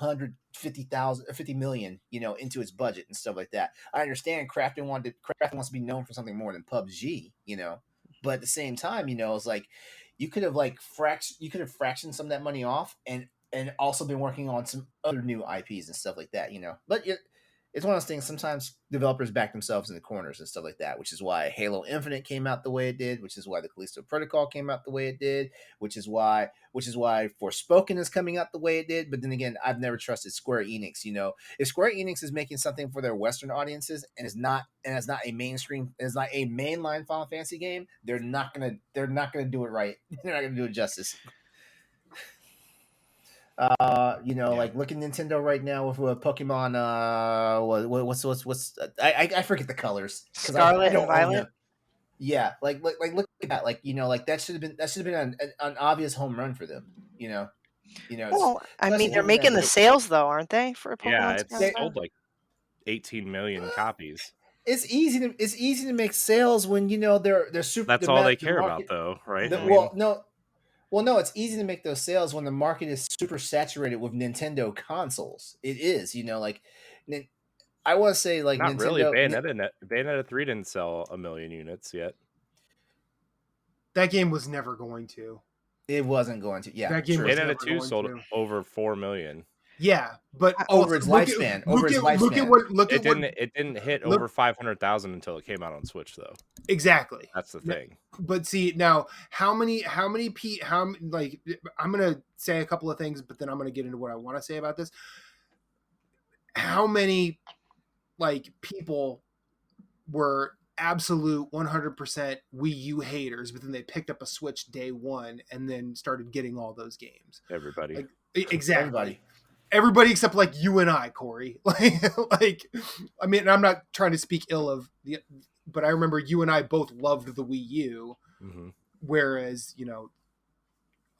50 million, into its budget and stuff like that. I understand Crafton wants to be known for something more than PUBG. But at the same time, it's like you could have fractioned some of that money off and also been working on some other new IPs and stuff like that. But it's one of those things. Sometimes developers back themselves in the corners and stuff like that, which is why Halo Infinite came out the way it did, which is why the Callisto Protocol came out the way it did, which is why Forspoken is coming out the way it did. But then again, I've never trusted Square Enix. If Square Enix is making something for their Western audiences and it's not a mainline Final Fantasy game, they're not gonna do it right. They're not gonna do it justice. Like look at Nintendo right now with Pokemon. What's I forget the colors. Scarlet and Violet. Yeah, like look at that. Like that should have been an obvious home run for them. Well, I mean, they're making the sales though, aren't they? For Pokemon. Yeah, it's sold like 18 million copies. It's easy to make sales when they're super. That's all they care about, though, right? No, it's easy to make those sales when the market is super saturated with Nintendo consoles. It is, I want to say like not Nintendo. Really. Bayonetta 3 didn't sell 1 million units yet. That game was never going to. It wasn't going to. Yeah, that game. Bayonetta 2 sold over 4 million. Yeah, but over its lifespan. It didn't hit over 500,000 until it came out on Switch, though. Exactly. That's the thing. But see now, I'm gonna say a couple of things, but then I'm gonna get into what I want to say about this. How many people were absolute 100% Wii U haters, but then they picked up a Switch day one and then started getting all those games? Everybody. Exactly. Everybody except you and I, Corey. I mean, I'm not trying to speak ill of but I remember you and I both loved the Wii U, whereas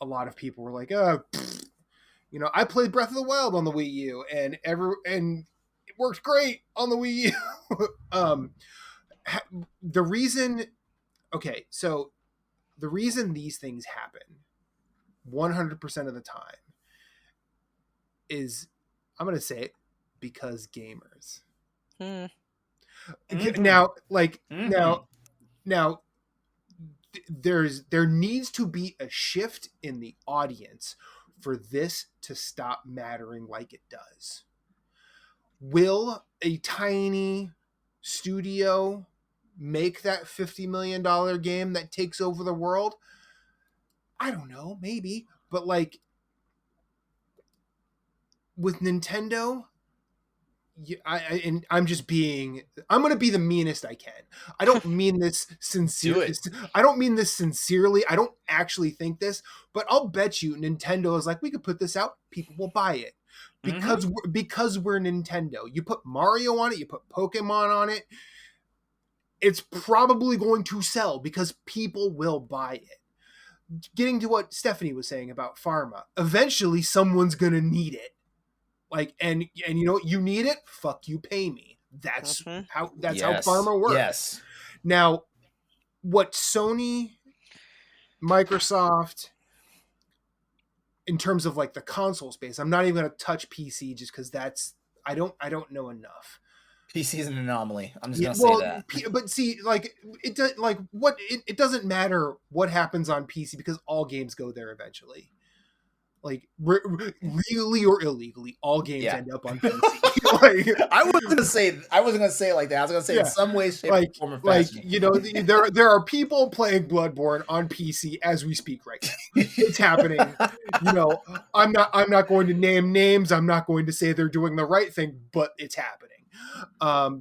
a lot of people were like, "Oh, I played Breath of the Wild on the Wii U, and it worked great on the Wii U." The reason these things happen 100% of the time is, I'm going to say it, because gamers. Now, there needs to be a shift in the audience for this to stop mattering like it does. Will a tiny studio make that $50 million game that takes over the world? I don't know, maybe, but with Nintendo, I'm going to be the meanest I can. I don't mean this sincerely. I don't mean this sincerely. I don't actually think this, but I'll bet you Nintendo is like, we could put this out, people will buy it because we're Nintendo. You put Mario on it, you put Pokemon on it, it's probably going to sell because people will buy it. Getting to what Stephanie was saying about pharma, eventually someone's going to need it. And you need it, fuck you, pay me. That's how pharma works. Yes. Now, what Sony, Microsoft, in terms of the console space, I'm not even going to touch PC just because I don't know enough. PC is an anomaly. I'm just gonna say that. But see, it doesn't matter what happens on PC because all games go there eventually. Legally or illegally, all games end up on PC. I wasn't gonna say it like that. I was gonna say in some way, shape, form, or fashion. There are people playing Bloodborne on PC as we speak right now. It's happening. I'm not going to name names. I'm not going to say they're doing the right thing, but it's happening.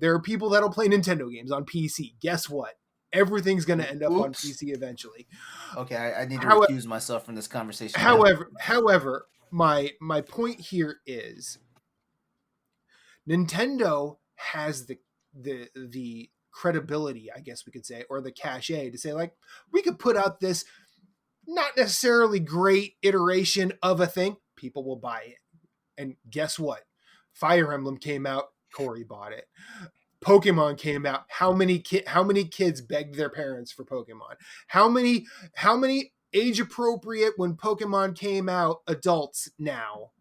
There are people that'll play Nintendo games on PC. Guess what? Everything's going to end up on PC eventually. Okay, I need to recuse myself from this conversation. However, my point here is Nintendo has the credibility, I guess we could say, or the cachet to say we could put out this not necessarily great iteration of a thing. People will buy it. And guess what? Fire Emblem came out. Corey bought it. Pokemon came out. How many kids begged their parents for Pokemon? How many age appropriate when Pokemon came out adults now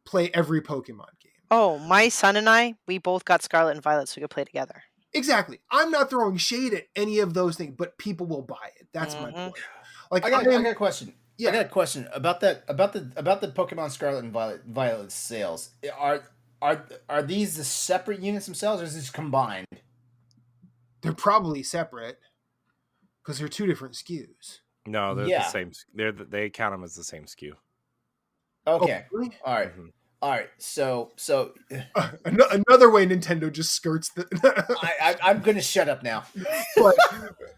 play every Pokemon game? Oh, my son and I, we both got Scarlet and Violet so we could play together. Exactly. I'm not throwing shade at any of those things, but people will buy it. That's my Mhm. point. Like I got a question. Yeah. I got a question about the Pokemon Scarlet and Violet sales. Are these the separate units themselves, or is this combined? They're probably separate because they're two different SKUs. No, they're the Yeah. same. They count them as the same SKU. Okay. Oh, really? All right. Mhm. All right. So Another way Nintendo just skirts the. I'm gonna shut up now.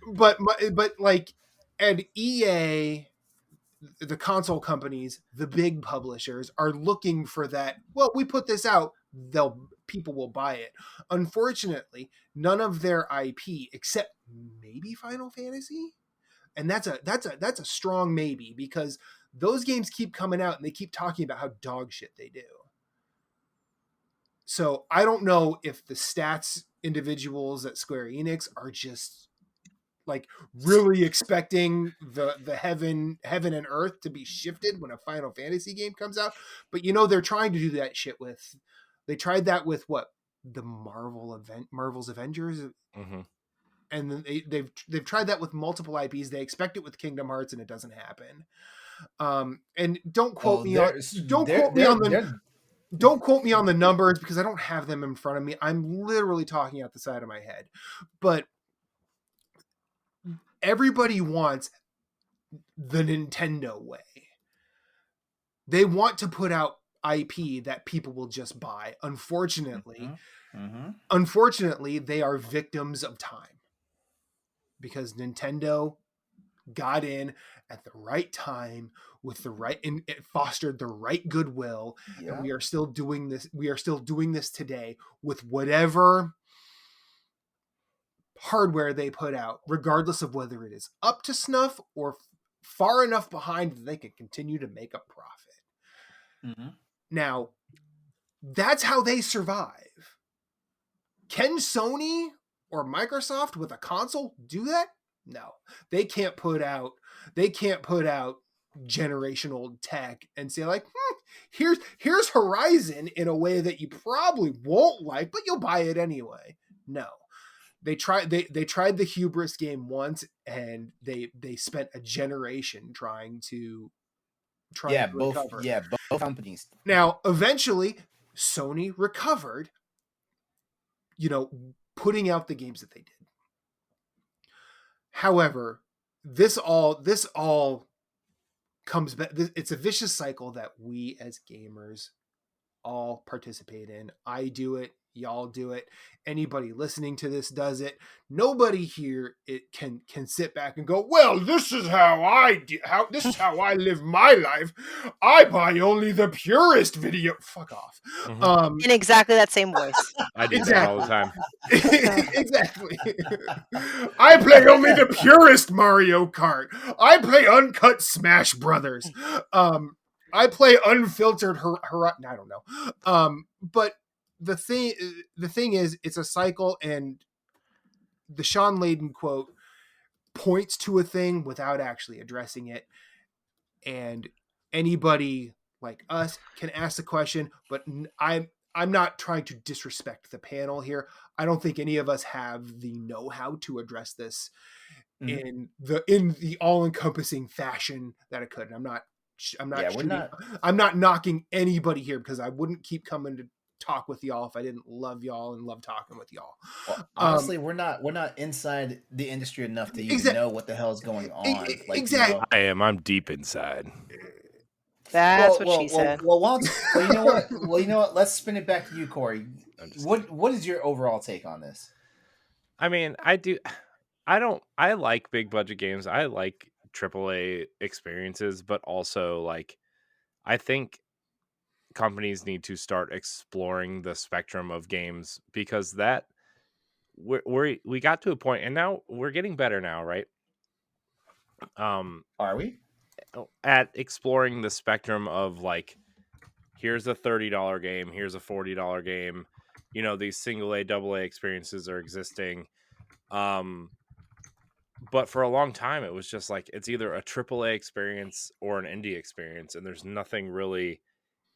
but like, and EA, the console companies, the big publishers are looking for that. Well, we put this out, people will buy it. Unfortunately, none of their IP except maybe Final Fantasy, and that's a strong maybe, because those games keep coming out and they keep talking about how dog shit they do. So I don't know if the stats individuals at Square Enix are just like really expecting the heaven and earth to be shifted when a Final Fantasy game comes out, but they're trying to do that shit with. They tried that with what, the Marvel's Avengers, Mm-hmm. and then they've tried that with multiple IPs. They expect it with Kingdom Hearts, and it doesn't happen. And don't quote me on don't quote me on the numbers because I don't have them in front of me. I'm literally talking out the side of my head, but everybody wants the Nintendo way. They want to put out IP that people will just buy. Unfortunately, they are victims of time because Nintendo got in at the right time with the right, and it fostered the right goodwill. Yeah. And we are still doing this today with whatever hardware they put out, regardless of whether it is up to snuff or far enough behind that they can continue to make a profit. Mm-hmm. Now, that's how they survive. Can Sony or Microsoft with a console do that? No. They can't put out generational tech and say like, here's Horizon in a way that you probably won't like, but you'll buy it anyway. No. They tried the hubris game once, and they spent a generation trying to recover. Both companies. Now, eventually, Sony recovered, putting out the games that they did. However, this all comes back. It's a vicious cycle that we as gamers all participate in. I do it. Y'all do it. Anybody listening to this does it. Nobody here can sit back and go, well, this is how I live my life. I buy only the purest video. Fuck off. Mm-hmm. In exactly that same voice. I do that all the time. Exactly. I play only the purest Mario Kart. I play uncut Smash Brothers. I play unfiltered I don't know. But the thing is, it's a cycle, and the Sean Layden quote points to a thing without actually addressing it. And anybody like us can ask the question, but I'm not trying to disrespect the panel here. I don't think any of us have the know-how to address this in the all-encompassing fashion that it could. And I'm not knocking anybody here, because I wouldn't keep coming to talk with y'all if I didn't love y'all and love talking with y'all. Well, honestly, we're not inside the industry enough to even know what the hell is going on. Exactly. I am. I'm deep inside. That's what she said. Well, you know what? Let's spin it back to you, Corey. What is your overall take on this? I mean, I like big budget games. I like AAA experiences, but also like, I think companies need to start exploring the spectrum of games, because that we got to a point, and now we're getting better now, right? Are we at exploring the spectrum of like, here's a $30 game, here's a $40 game. These single A, double A experiences are existing. But for a long time, it was just like, it's either a AAA experience or an indie experience, and there's nothing really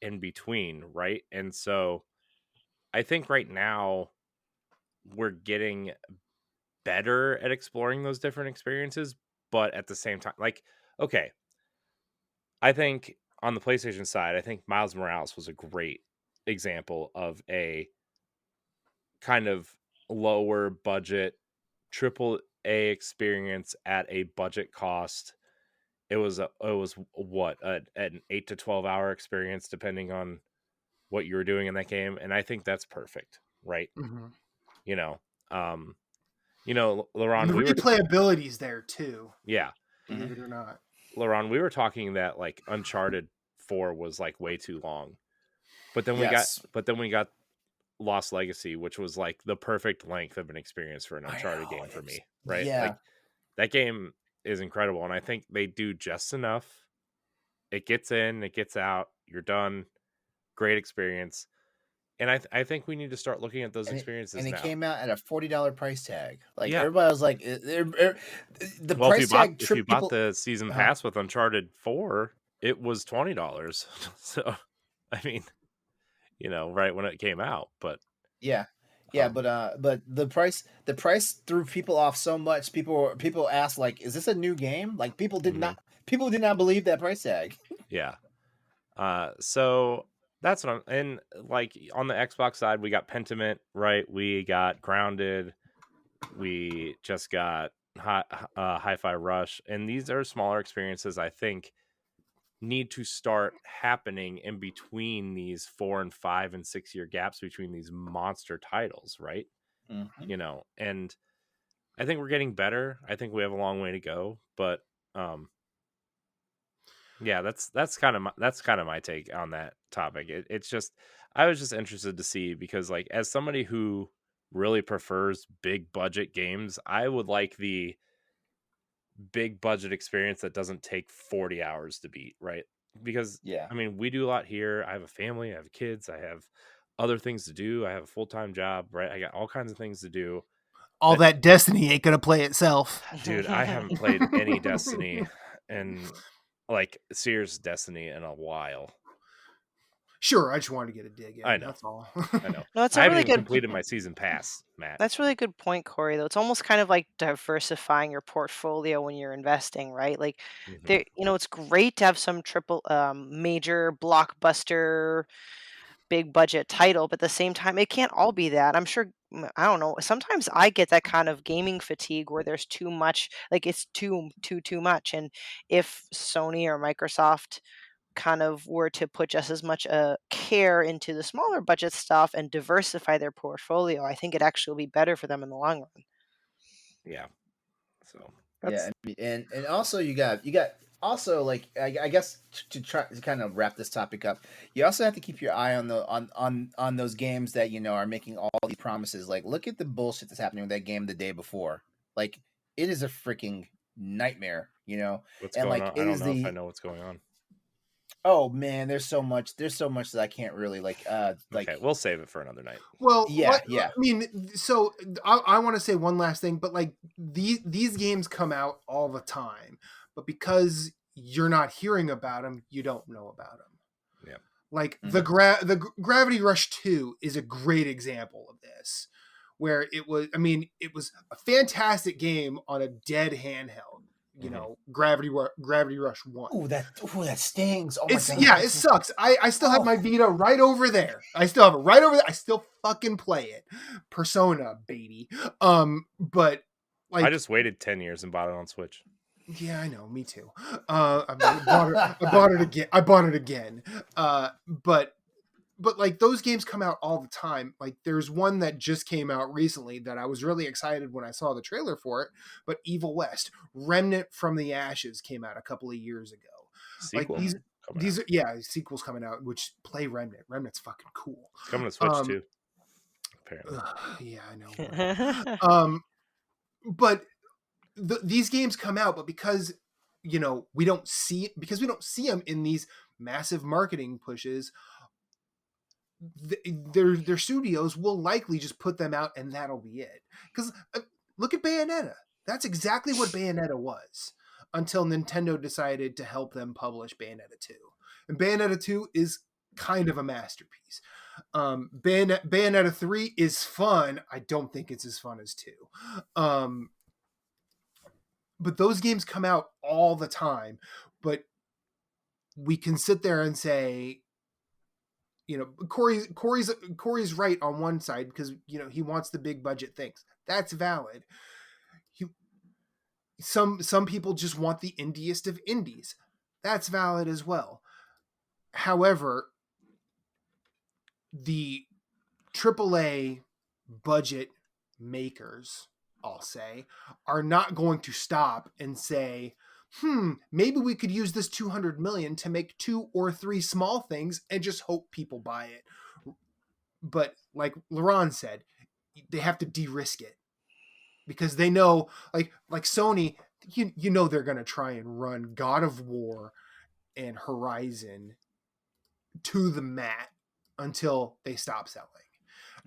in between, right? And so I think right now we're getting better at exploring those different experiences, but at the same time, like, okay, I think on the PlayStation side, I think Miles Morales was a great example of a kind of lower budget triple A experience at a budget cost. It was what an 8 to 12 hour experience depending on what you were doing in that game, and I think that's perfect, right? Mm-hmm. You know, um, Laurent, The we were replayability's there too, yeah, believe it or not. Laurent, we were talking that like Uncharted 4 was like way too long, but then Yes. we got Lost Legacy, which was like the perfect length of an experience for an I Uncharted know, game for it's- me, right? Yeah. Like that game is incredible, and I think they do just enough. It gets in, it gets out, you're done. Great experience. And I think we need to start looking at those and experiences it now. came out at a $40 price tag. Like Yeah. everybody was like, the Well, price tag if you tripped bought people. the season pass with Uncharted 4, it was $20. So, I mean, right when it came out, but Yeah, but the price threw people off so much. People asked like, "Is this a new game?" Like people did not believe that price tag. yeah. So that's what and like on the Xbox side, we got Pentiment, right? We got Grounded. We just got Hi-Fi Rush, and these are smaller experiences. I think need to start happening in between these 4 and 5 and 6 year gaps between these monster titles, right? Mm-hmm. And I think we're getting better. I think we have a long way to go, but yeah, that's kind of my take on that topic. It's just I was just interested to see because like as somebody who really prefers big budget games, I would like the big budget experience that doesn't take 40 hours to beat, right? Because Yeah. I mean, we do a lot here. I have a family, I have kids, I have other things to do. I have a full-time job, right? I got all kinds of things to do. All that Destiny ain't gonna play itself. Dude, I haven't played any Destiny and like serious Destiny in a while. Sure, I just wanted to get a dig in. I know. That's all. I know. No, it's I a haven't really even good. completed my season pass, Matt. That's a really good point, Corey. Though it's almost kind of like diversifying your portfolio when you're investing, right? Like, Mhm. it's great to have some major blockbuster, big budget title, but at the same time, it can't all be that. I'm sure. I don't know. Sometimes I get that kind of gaming fatigue where there's too much, like it's too much. And if Sony or Microsoft kind of were to put just as much care into the smaller budget stuff and diversify their portfolio, I think it actually will be better for them in the long run. Yeah. So Yeah, and also you got also like I guess to try to kind of wrap this topic up, you also have to keep your eye on the on those games that are making all these promises. Like look at the bullshit that's happening with that game the day before. Like it is a freaking nightmare, what's and going like on? it I don't is know if I the know what's going on. oh man, there's so much that I can't really like Okay, we'll save it for another night. Well, yeah. I mean, so I want to say one last thing, but like these games come out all the time, but because you're not hearing about them, you don't know about them. Yeah. Like Mhm. the Gravity Rush 2 is a great example of this, where it was a fantastic game on a dead handheld. Gravity Rush 1. Ooh, that stings. Oh my It's god. it sucks. I still have Oh. my Vita right over there. I still have it right over there. I still fucking play it. Persona, baby. But like I just waited 10 years and bought it on Switch. yeah, I know, me too. I bought it again. I bought it again. But like those games come out all the time. Like there's one that just came out recently that I was really excited when I saw the trailer for it. But Evil West, Remnant from the Ashes came out a couple of years ago. Sequel Like coming out. yeah, sequels coming out. Which play Remnant. Remnant's fucking cool. It's coming to Switch too. Apparently. Yeah, I know. But these games come out, but because we don't see them in these massive marketing pushes, their studios will likely just put them out and that'll be it. Because look at Bayonetta. That's exactly what Bayonetta was until Nintendo decided to help them publish Bayonetta 2. And Bayonetta 2 is kind of a masterpiece. Bayonetta 3 is fun. I don't think it's as fun as 2. But those games come out all the time. But we can sit there and say, Corey's right on one side because he wants the big budget things. That's valid. Some people just want the indiest of indies. That's valid as well. However, the AAA budget makers, I'll say, are not going to stop and say, maybe we could use this 200 million to make 2 or 3 small things and just hope people buy it. But like Laurent said, they have to de-risk it because they know, like Sony, they're going to try and run God of War and Horizon to the mat until they stop selling.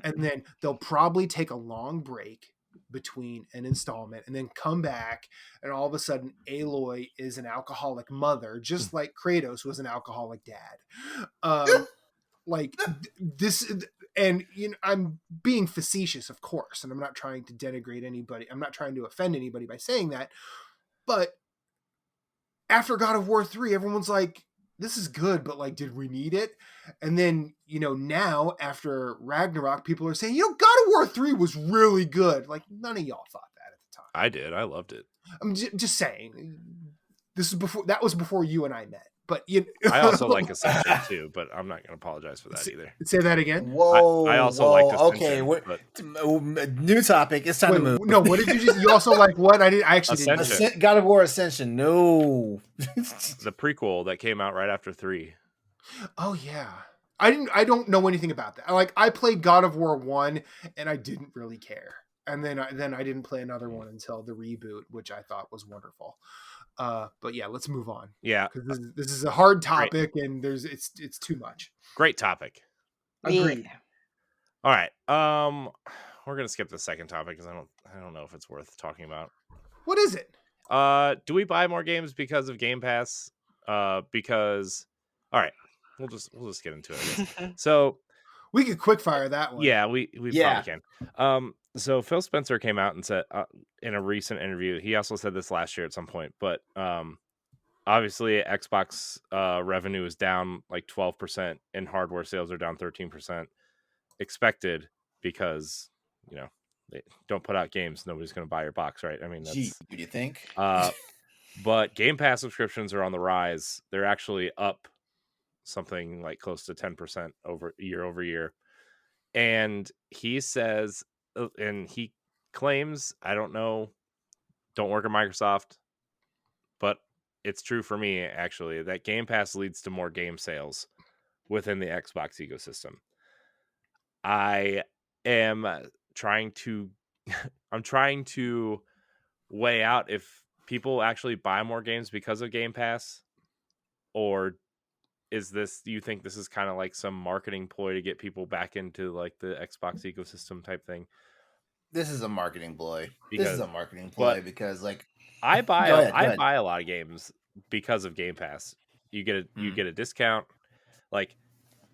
And then they'll probably take a long break between an installment and then come back, and all of a sudden Aloy is an alcoholic mother, just like Kratos was an alcoholic dad. This, and I'm being facetious, of course, and I'm not trying to denigrate anybody. I'm not trying to offend anybody by saying that. But after God of War 3, everyone's like, this is good, but like, did we need it? And then, now after Ragnarok, people are saying, God of War 3 was really good. Like, none of y'all thought that at the time. I did. I loved it. I'm just saying, that was before you and I met. But I also like Ascension too, but I'm not going to apologize for that either. Say that again. Whoa! I also like Ascension. Okay, new topic. It's time to move. No, what did you just? You also like what? I actually didn't. God of War Ascension. No, the prequel that came out right after 3. Oh yeah, I don't know anything about that. I played God of War 1 and I didn't really care, and then I didn't play another one until the reboot, which I thought was wonderful. But yeah, let's move on. Yeah, because this is a hard topic, and it's too much. Great topic. Agreed. All right. We're gonna skip the second topic because I don't know if it's worth talking about. What is it? Do we buy more games because of Game Pass? Because all right, we'll just get into it, I guess. So we could quick fire that one. Yeah, we probably can. So Phil Spencer came out and said in a recent interview, he also said this last year at some point, but obviously Xbox revenue is down like 12% and hardware sales are down 13% expected because, they don't put out games. Nobody's going to buy your box, right? I mean, that's... Gee, do you think? But Game Pass subscriptions are on the rise. They're actually up something like close to 10% over year. And he says, and he claims, I don't know, don't work at Microsoft, but it's true for me, actually, that Game Pass leads to more game sales within the Xbox ecosystem. I am trying to weigh out if people actually buy more games because of Game Pass, or do you think this is kind of like some marketing ploy to get people back into like the Xbox ecosystem type thing? This is a marketing ploy. Because like I buy a lot of games because of Game Pass. You get a discount. Like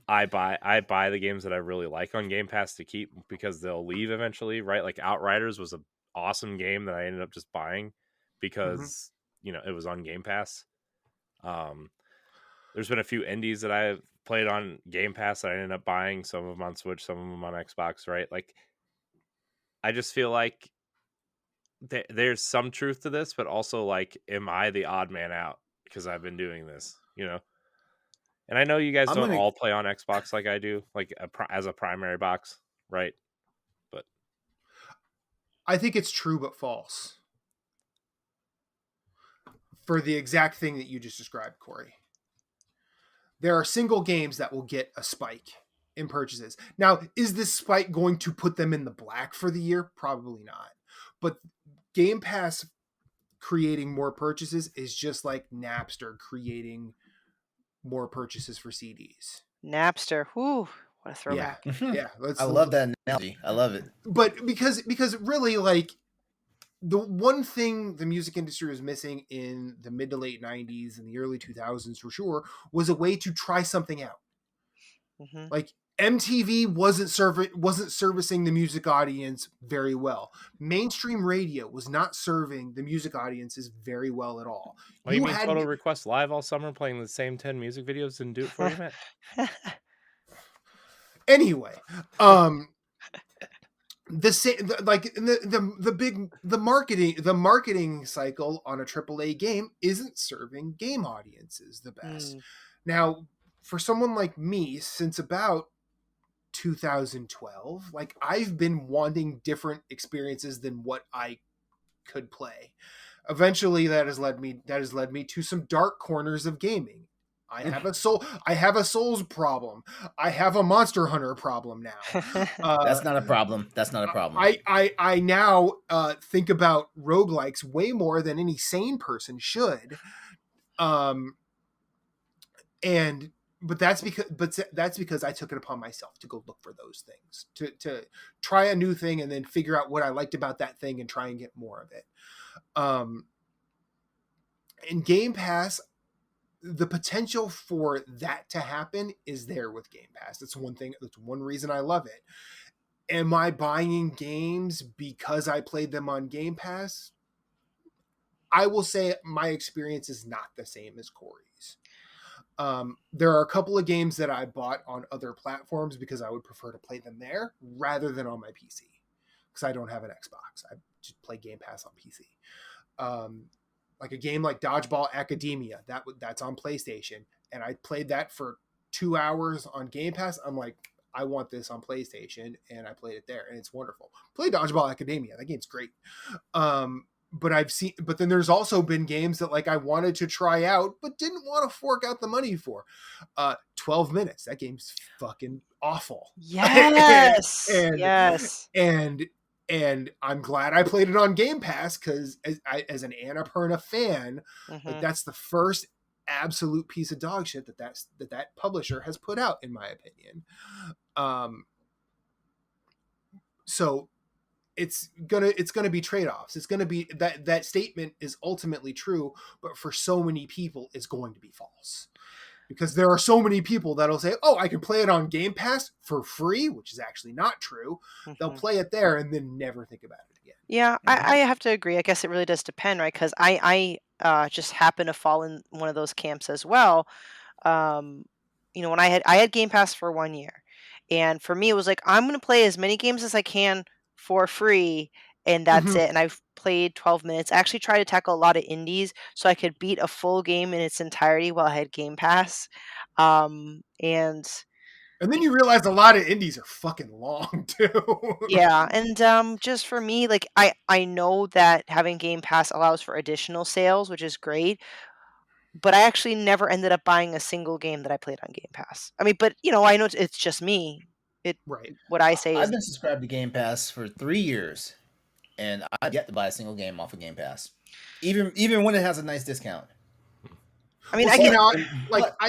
I buy the games that I really like on Game Pass to keep because they'll leave eventually, right? Like Outriders was an awesome game that I ended up just buying because it was on Game Pass. There's been a few indies that I've played on Game Pass that I ended up buying, some of them on Switch, some of them on Xbox, right? Like, I just feel like there's some truth to this, but also, like, am I the odd man out because I've been doing this, And I know you guys don't all play on Xbox like I do, like as a primary box, right? But I think it's true but false for the exact thing that you just described, Corey. There are single games that will get a spike in purchases. Now, is this spike going to put them in the black for the year? Probably not. But Game Pass creating more purchases is just like Napster creating more purchases for CDs. Napster, whoo, what a throwback. Yeah. I love that analogy. I love it. But because really, like, the one thing the music industry was missing in the mid to late 90s and the early 2000s for sure was a way to try something out. Like, MTV wasn't servicing the music audience very well. Mainstream radio was not serving the music audiences very well at all. What do you mean Total Request Live all summer playing the same 10 music videos didn't do it for you, Matt? Anyway, the marketing cycle on a AAA game isn't serving game audiences the best. Now, for someone like me, since about 2012, like I've been wanting different experiences than what I could play. Eventually that has led me to some dark corners of gaming. I have a Souls problem. I have a Monster Hunter problem now. That's not a problem. I now think about roguelikes way more than any sane person should. But that's because I took it upon myself to go look for those things, to try a new thing and then figure out what I liked about that thing and try and get more of it. In Game Pass, the potential for that to happen is there with Game Pass. That's one reason I love it. Am I buying games because I played them on Game Pass? I will say my experience is not the same as Corey's. There are a couple of games that I bought on other platforms because I would prefer to play them there rather than on my PC, because I don't have an Xbox. I just play Game Pass on PC. Like a game like Dodgeball Academia, that's on PlayStation, and I played that for 2 hours on Game Pass. I'm like, I want this on PlayStation, and I played it there, and it's wonderful. Play Dodgeball Academia, that game's great. But then there's also been games that like I wanted to try out but didn't want to fork out the money for. 12 Minutes, that game's fucking awful. Yes. Yes. And I'm glad I played it on Game Pass, because as an Annapurna fan, like that's the first absolute piece of dog shit that publisher has put out, in my opinion. So it's gonna be trade-offs. It's gonna be that statement is ultimately true, but for so many people, it's going to be false. Because there are so many people that'll say, oh, I can play it on Game Pass for free, which is actually not true. They'll play it there and then never think about it again. Yeah, I have to agree. I guess it really does depend, right? Because I just happen to fall in one of those camps as well. When I had Game Pass for 1 year, and for me it was like, I'm going to play as many games as I can for free, and that's it. And I've played 12 minutes. I actually tried to tackle a lot of indies so I could beat a full game in its entirety while I had Game Pass. And then you realize a lot of indies are fucking long too. Yeah, and just for me, like I know that having Game Pass allows for additional sales, which is great, but I actually never ended up buying a single game that I played on Game Pass. I mean, but I know it's just me. Right. What I say is, I've been subscribed to Game Pass for 3 years, and I've yet to buy a single game off of Game Pass, even when it has a nice discount. I mean, I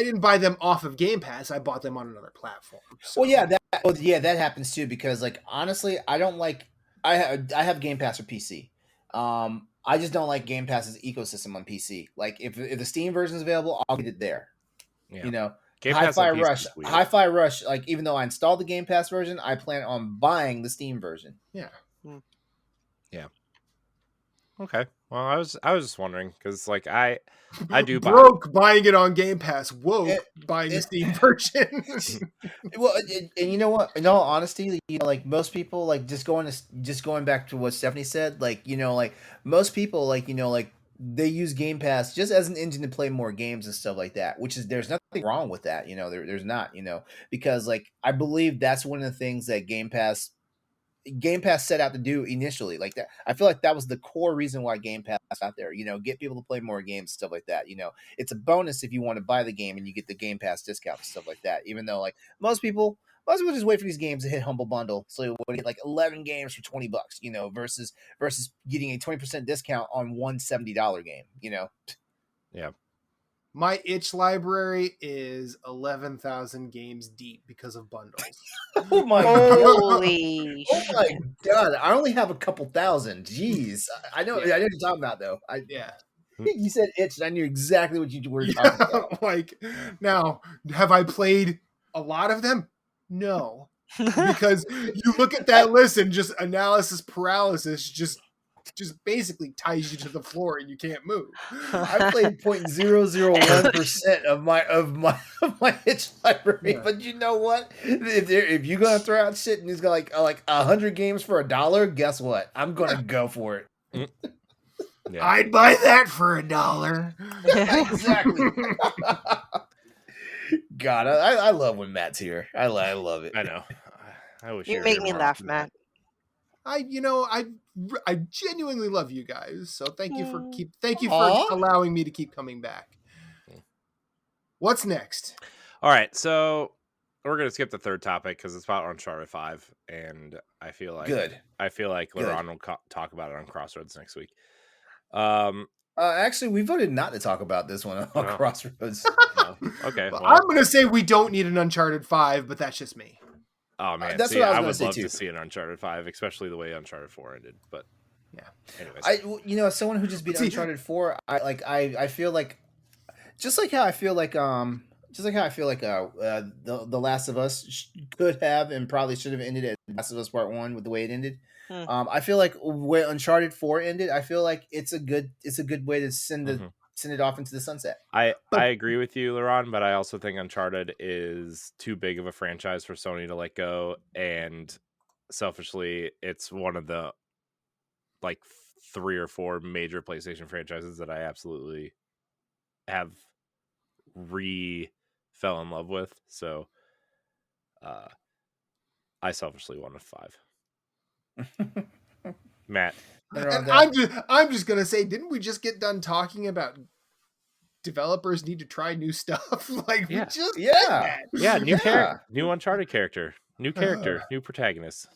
didn't buy them off of Game Pass. I bought them on another platform. So. Well, that happens too, because like honestly, I don't like. I have Game Pass for PC. I just don't like Game Pass's ecosystem on PC. Like if the Steam version is available, I'll get it there. Yeah. Hi-Fi Rush. Like even though I installed the Game Pass version, I plan on buying the Steam version. Yeah. Yeah. Okay. Well, I was just wondering, because like I do buying it on Game Pass. Buying the Steam version. Well, and you know what? In all honesty, like most people, like just going back to what Stephanie said, like like most people, like they use Game Pass just as an engine to play more games and stuff like that. Which is there's nothing wrong with that. There's not. Because like I believe that's one of the things that Game Pass set out to do initially. Like that, I feel like that was the core reason why Game Pass out there, get people to play more games, stuff like that. It's a bonus if you want to buy the game and you get the Game Pass discount and stuff like that. Even though like most people just wait for these games to hit Humble Bundle, so you get like 11 games for $20, versus getting a 20% discount on one $70 game. Yeah. My itch library is 11,000 games deep because of bundles. Oh my holy! Oh my god! I only have a couple thousand. Jeez, I know. I know what you're talking about though. You said itch, and I knew exactly what you were talking about. Like now, have I played a lot of them? No. Because you look at that list and just analysis paralysis just basically ties you to the floor and you can't move. I played 0.001% of my itch library, Yeah. but you know what? If you're gonna throw out shit and he's got like 100 games for $1, guess what? I'm gonna go for it. Yeah. I'd buy that for $1. Exactly. God, I love when Matt's here. I love it. I know. I wish You were make here me more laugh, often, Matt. I genuinely love you guys. So thank you for Aw. allowing me to keep coming back. What's next? All right, so we're gonna skip the third topic because it's about Uncharted 5, and I feel like Good. Laron will talk about it on Crossroads next week. Actually, we voted not to talk about this one on Oh. Crossroads. Okay, well, I'm gonna say we don't need an Uncharted 5, but that's just me. oh man, That's see, what I was I gonna would say love too. to see an Uncharted 5, especially the way Uncharted 4 ended. But Yeah. anyways, as someone who just beat Uncharted 4, I feel like just like how I feel like the Last of Us could have and probably should have ended at Last of Us Part 1 with the way it ended. I feel like where Uncharted 4 ended, I feel like it's a good way to send it off into the sunset. I agree with you, Laron, but I also think Uncharted is too big of a franchise for Sony to let go, and selfishly, it's one of the like 3 or 4 major PlayStation franchises that I absolutely have fell in love with. So I selfishly wanted 5. Matt. And I'm just gonna say, didn't we just get done talking about developers need to try new stuff? Like Yeah. we just did Yeah. that. New Uncharted character, new protagonist.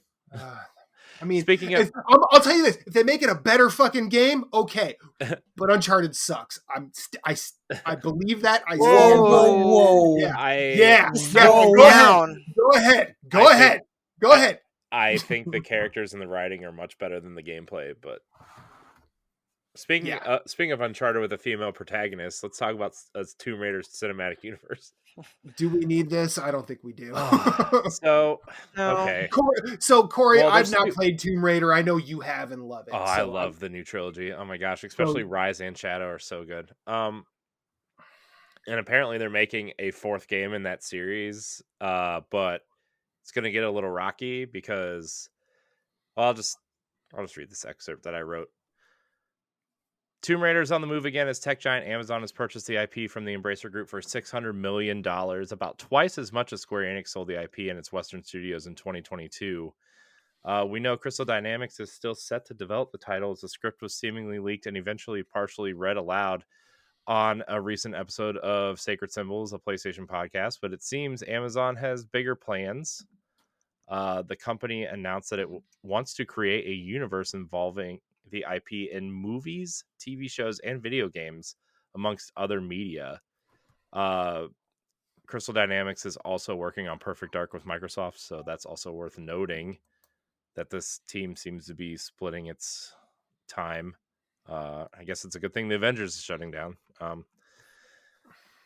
I mean, speaking of, I'll tell you this: if they make it a better fucking game, okay. But Uncharted sucks. I believe that. I stand by it. Whoa. Yeah. Throwing Go down. ahead. Go ahead. I think the characters and the writing are much better than the gameplay. But speaking of Uncharted with a female protagonist, let's talk about Tomb Raider's cinematic universe. Do we need this? I don't think we do. So, No. okay. Corey, Well, I've not played Tomb Raider. I know you have and love it. Oh, I love the new trilogy. Oh my gosh, especially Rise and Shadow are so good. And apparently they're making a 4th game in that series, but it's going to get a little rocky because I'll just read this excerpt that I wrote. Tomb Raider is on the move again as tech giant Amazon has purchased the IP from the Embracer Group for $600 million, about twice as much as Square Enix sold the IP in its Western studios in 2022. We know Crystal Dynamics is still set to develop the title as the script was seemingly leaked and eventually partially read aloud on a recent episode of Sacred Symbols, a PlayStation podcast, but it seems Amazon has bigger plans. The company announced that it wants to create a universe involving the IP in movies, TV shows, and video games, amongst other media. Crystal Dynamics is also working on Perfect Dark with Microsoft, so that's also worth noting that this team seems to be splitting its time. I guess it's a good thing the Avengers is shutting down.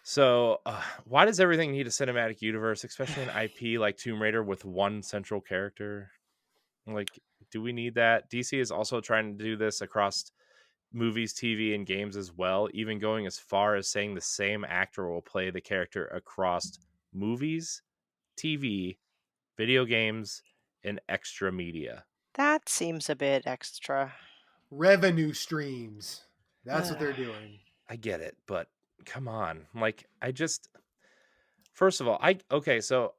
So why does everything need a cinematic universe, especially an IP like Tomb Raider with one central character? Like, do we need that? DC is also trying to do this across movies, TV, and games as well, even going as far as saying the same actor will play the character across movies, TV, video games, and extra media. That seems a bit extra. Revenue streams. That's what they're doing. I get it, but come on. Like, first of all, so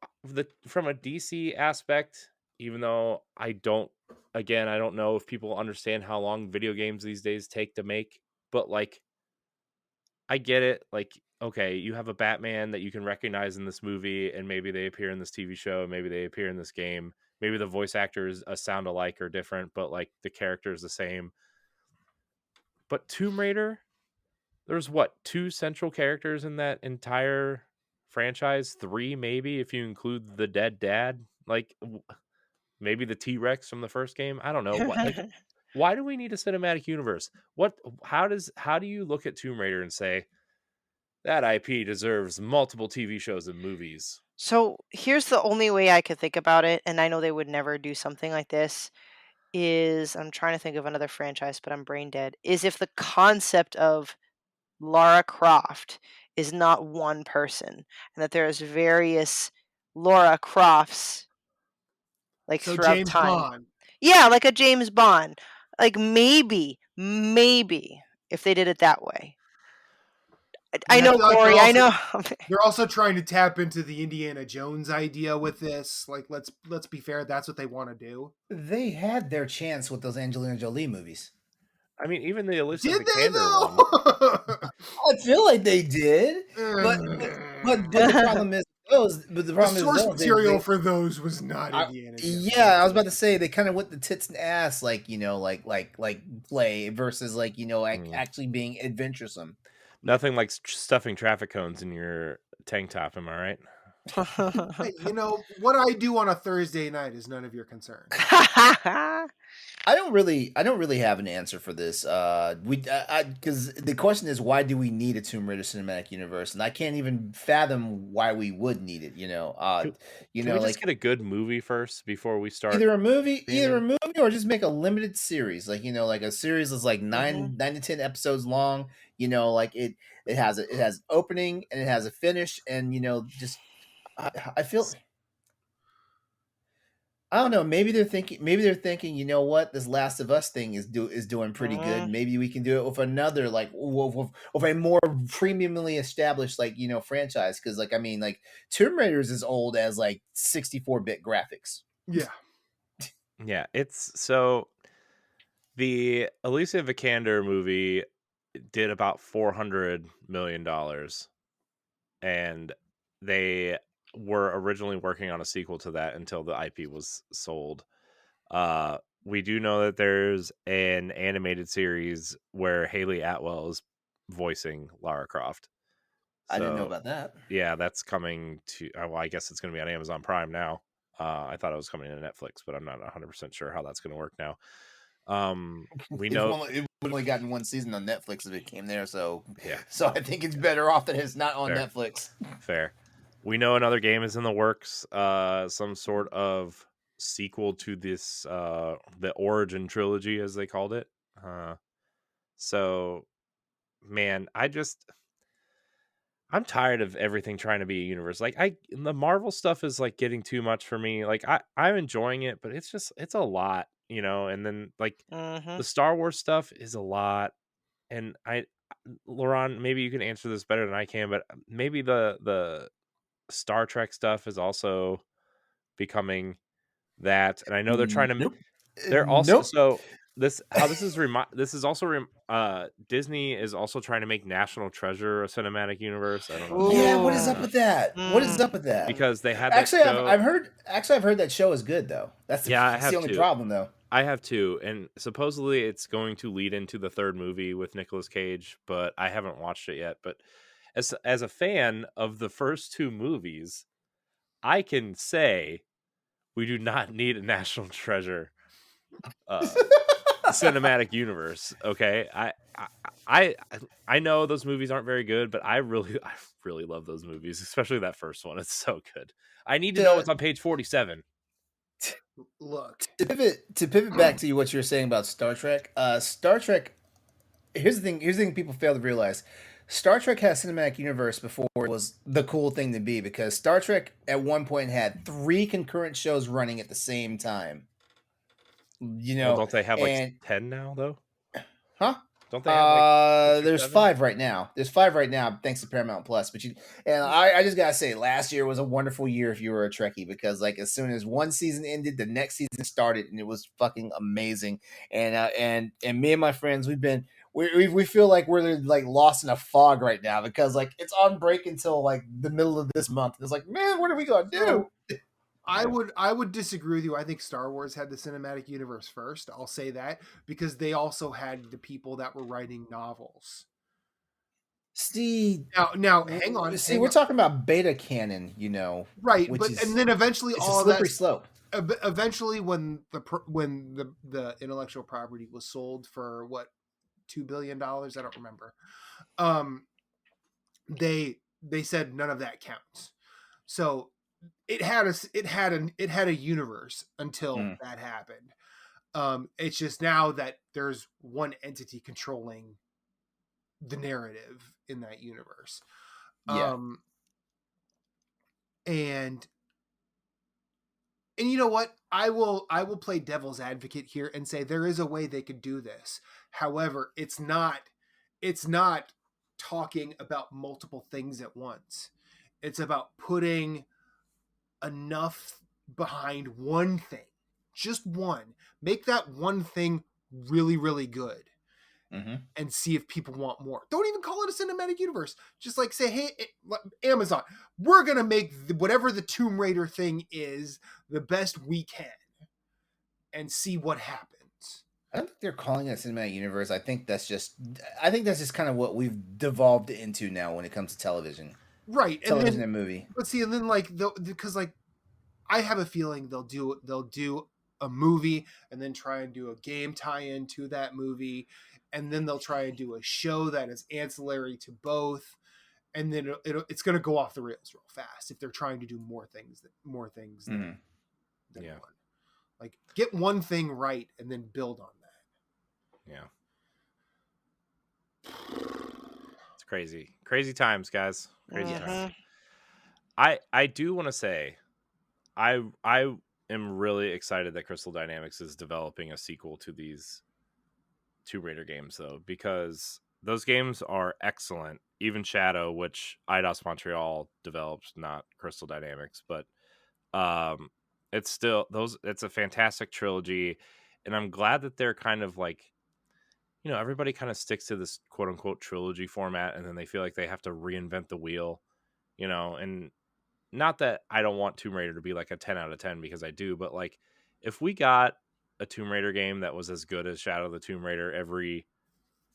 from a DC aspect, even though I don't know if people understand how long video games these days take to make, but like, I get it. Like, okay, you have a Batman that you can recognize in this movie, and maybe they appear in this TV show, maybe they appear in this game, maybe the voice actors sound alike or different, but like the character is the same. But Tomb Raider, there's 2 central characters in that entire franchise, 3 maybe if you include the dead dad, like maybe the T-Rex from the first game. I don't know. Why do we need a cinematic universe? How do you look at Tomb Raider and say that IP deserves multiple TV shows and movies? So here's the only way I could think about it, and I know they would never do something like this. Is I'm trying to think of another franchise, but I'm brain dead. Is if the concept of Lara Croft is not one person, and that there's various Laura Crofts like So throughout James time. Bond. Yeah, like a James Bond. Like maybe if they did it that way. I I know, feel like Corey. I know. they're also trying to tap into the Indiana Jones idea with this. Like, let's be fair, that's what they want to do. They had their chance with those Angelina Jolie movies. I mean, even the Alicia Did they Vikander one. though? I feel like they did, but the problem is those. But the The problem is source those. material for those was not Indiana Jones. Yeah, I was about to say they kind of went the tits and ass, like play versus actually being adventuresome. Nothing like stuffing traffic cones in your tank top. Am I right? Hey, what I do on a Thursday night is none of your concern. I don't really have an answer for this. Because the question is, why do we need a Tomb Raider cinematic universe? And I can't even fathom why we would need it. Can we just get a good movie first before we start? Either a movie, or just make a limited series. Like a series that's like 9 to 10 episodes long. It has opening and it has a finish, and just I feel. I don't know. Maybe they're thinking. You know what? This Last of Us thing is doing pretty good. Maybe we can do it with another with a more premiumly established franchise. Because Tomb Raider is as old as 64-bit graphics. Yeah. Yeah, it's so the Alicia Vikander movie did about $400 million, and they were originally working on a sequel to that until the IP was sold. We do know that there's an animated series where Haley Atwell is voicing Lara Croft. I didn't know about that. Yeah, that's coming to. Well, I guess it's going to be on Amazon Prime now. I thought it was coming to Netflix, but I'm not 100% sure how that's going to work now. We know it only gotten one season on Netflix if it came there, so yeah. So I think it's better off that it's not on Netflix. Fair. We know another game is in the works. Some sort of sequel to this, the Origin trilogy, as they called it. So, man, I'm tired of everything trying to be a universe. The Marvel stuff is getting too much for me. I'm enjoying it, but it's a lot, and then the Star Wars stuff is a lot. And Laurent, maybe you can answer this better than I can, but maybe the Star Trek stuff is also becoming that. And I know they're trying to, they're also, so this is also Disney is also trying to make National Treasure a cinematic universe. I don't know. Yeah, what is up with that? What is up with that? Because they had actually, I've heard that show is good though. That's the only problem though. I have too, and supposedly it's going to lead into the third movie with Nicolas Cage, but I haven't watched it yet. But as a fan of the first two movies, I can say we do not need a National Treasure cinematic universe. Okay, I know those movies aren't very good, but I really love those movies, especially that first one. It's so good. I need to know what's on page 47. Look, to pivot back to what you were saying about Star Trek. Star Trek. Here's the thing people fail to realize. Star Trek had a cinematic universe before it was the cool thing to be, because Star Trek at one point had 3 concurrent shows running at the same time. Don't they have 10 now though? Huh? Don't they have there's 5 right now. There's 5 right now thanks to Paramount Plus. But I just gotta say, last year was a wonderful year if you were a Trekkie, because as soon as one season ended, the next season started, and it was fucking amazing. And me and my friends, we feel like we're lost in a fog right now, because it's on break until the middle of this month. It's man, what are we gonna do? I would disagree with you. I think Star Wars had the cinematic universe first. I'll say that, because they also had the people that were writing novels. See, now hang on. We're talking about beta canon, right? And then eventually all a slippery slope. Eventually, when the intellectual property was sold for what, $2 billion, I don't remember. They said none of that counts. So it had a universe until Mm. that happened. It's just now that there's one entity controlling the narrative in that universe. Yeah. And you know what? I will play devil's advocate here and say there is a way they could do this. However, it's not talking about multiple things at once. It's about putting enough behind one thing. Just one. Make that one thing really, really good. Mm-hmm. And see if people want more. Don't even call it a cinematic universe. Just like say, hey, Amazon, we're going to make whatever the Tomb Raider thing is the best we can and see what happens. I don't think they're calling it a cinematic universe. I think that's just kind of what we've devolved into now when it comes to television. Right. Television and movie. But see, and then like, because like, I have a feeling they'll do a movie and then try and do a game tie-in to that movie, and then they'll try and do a show that is ancillary to both, and then it's going to go off the rails real fast if they're trying to do more things than Yeah. one. Like, get one thing right and then build on that. Yeah. It's crazy times, guys. Crazy Mhm. times. I do want to say I am really excited that Crystal Dynamics is developing a sequel to these Tomb Raider games, though, because those games are excellent. Even Shadow, which Eidos Montreal developed, not Crystal Dynamics, but it's still it's a fantastic trilogy, and I'm glad that they're kind of like, everybody kind of sticks to this quote unquote trilogy format, and then they feel like they have to reinvent the wheel, and not that I don't want Tomb Raider to be like a 10 out of 10, because I do, but like, if we got a Tomb Raider game that was as good as Shadow of the Tomb Raider every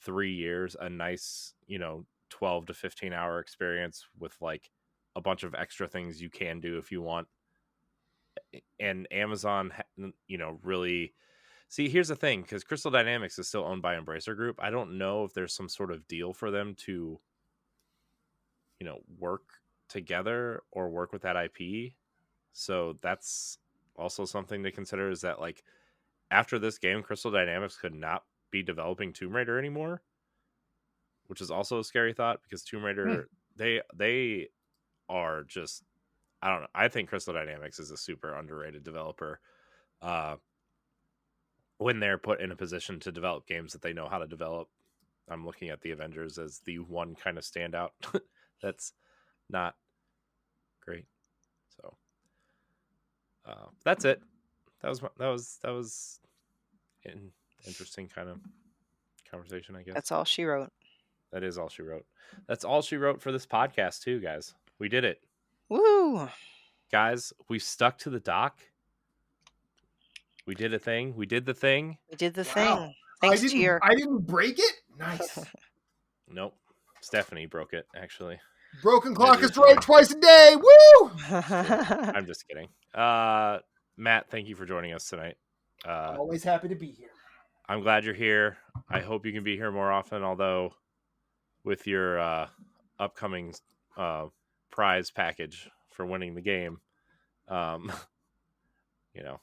3 years, a nice, 12 to 15 hour experience with like a bunch of extra things you can do if you want. And Amazon, really see, here's the thing, because Crystal Dynamics is still owned by Embracer Group. I don't know if there's some sort of deal for them to, work together or work with that IP. So that's also something to consider, is that like, after this game, Crystal Dynamics could not be developing Tomb Raider anymore, which is also a scary thought, because Tomb Raider, they are just, I don't know. I think Crystal Dynamics is a super underrated developer. When they're put in a position to develop games that they know how to develop. I'm looking at the Avengers as the one kind of standout that's not great. So that's it. That was an interesting kind of conversation, I guess. That's all she wrote. That is all she wrote. That's all she wrote for this podcast too, guys. We did it. Woo! Guys, we stuck to the doc. We did a thing. We did the thing. We did the Wow. thing. Thanks to your... I didn't break it. Nice. Nope. Stephanie broke it, actually. Broken clock is right twice a day. Woo! I'm just kidding. Matt, thank you for joining us tonight. Always happy to be here. I'm glad you're here. I hope you can be here more often, although with your upcoming prize package for winning the game, I know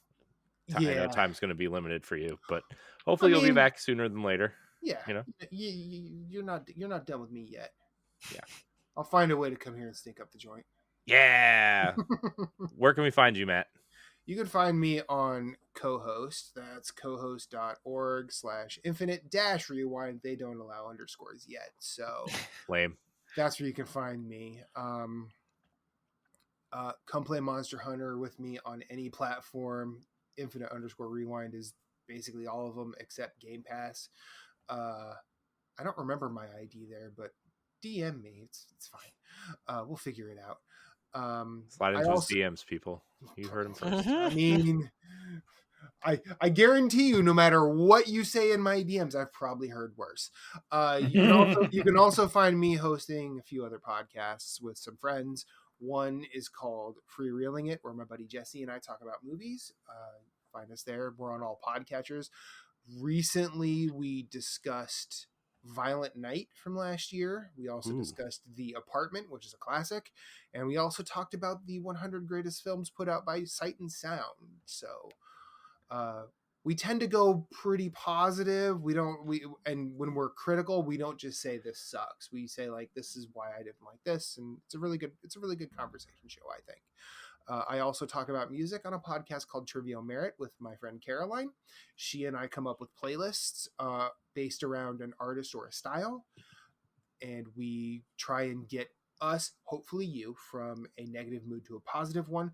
time's going to be limited for you, but hopefully you'll be back sooner than later. Yeah. You're not done with me yet. Yeah. I'll find a way to come here and stink up the joint. Yeah. Where can we find you, Matt? You can find me on co-host. That's cohost.org/infinite-rewind. They don't allow underscores yet, so lame. That's where you can find me. Come play Monster Hunter with me on any platform. Infinite_rewind is basically all of them except Game Pass. I don't remember my ID there, but DM me. It's fine. We'll figure it out. Slide into his DMs, people. You heard him first. I mean, I guarantee you, no matter what you say in my DMs, I've probably heard worse. You can also find me hosting a few other podcasts with some friends. One is called Freereeling It, where my buddy Jesse and I talk about movies. Find us there. We're on all podcatchers. Recently, we discussed Violent Night from last year. We also Ooh. discussed The Apartment, which is a classic. And we also talked about the 100 greatest films put out by Sight and Sound. So we tend to go pretty positive. And when we're critical, we don't just say this sucks. We say like, this is why I didn't like this. And it's a really good conversation show, I think. I also talk about music on a podcast called Trivial Merit with my friend Caroline. She and I come up with playlists based around an artist or a style. And we try and get us, hopefully you, from a negative mood to a positive one.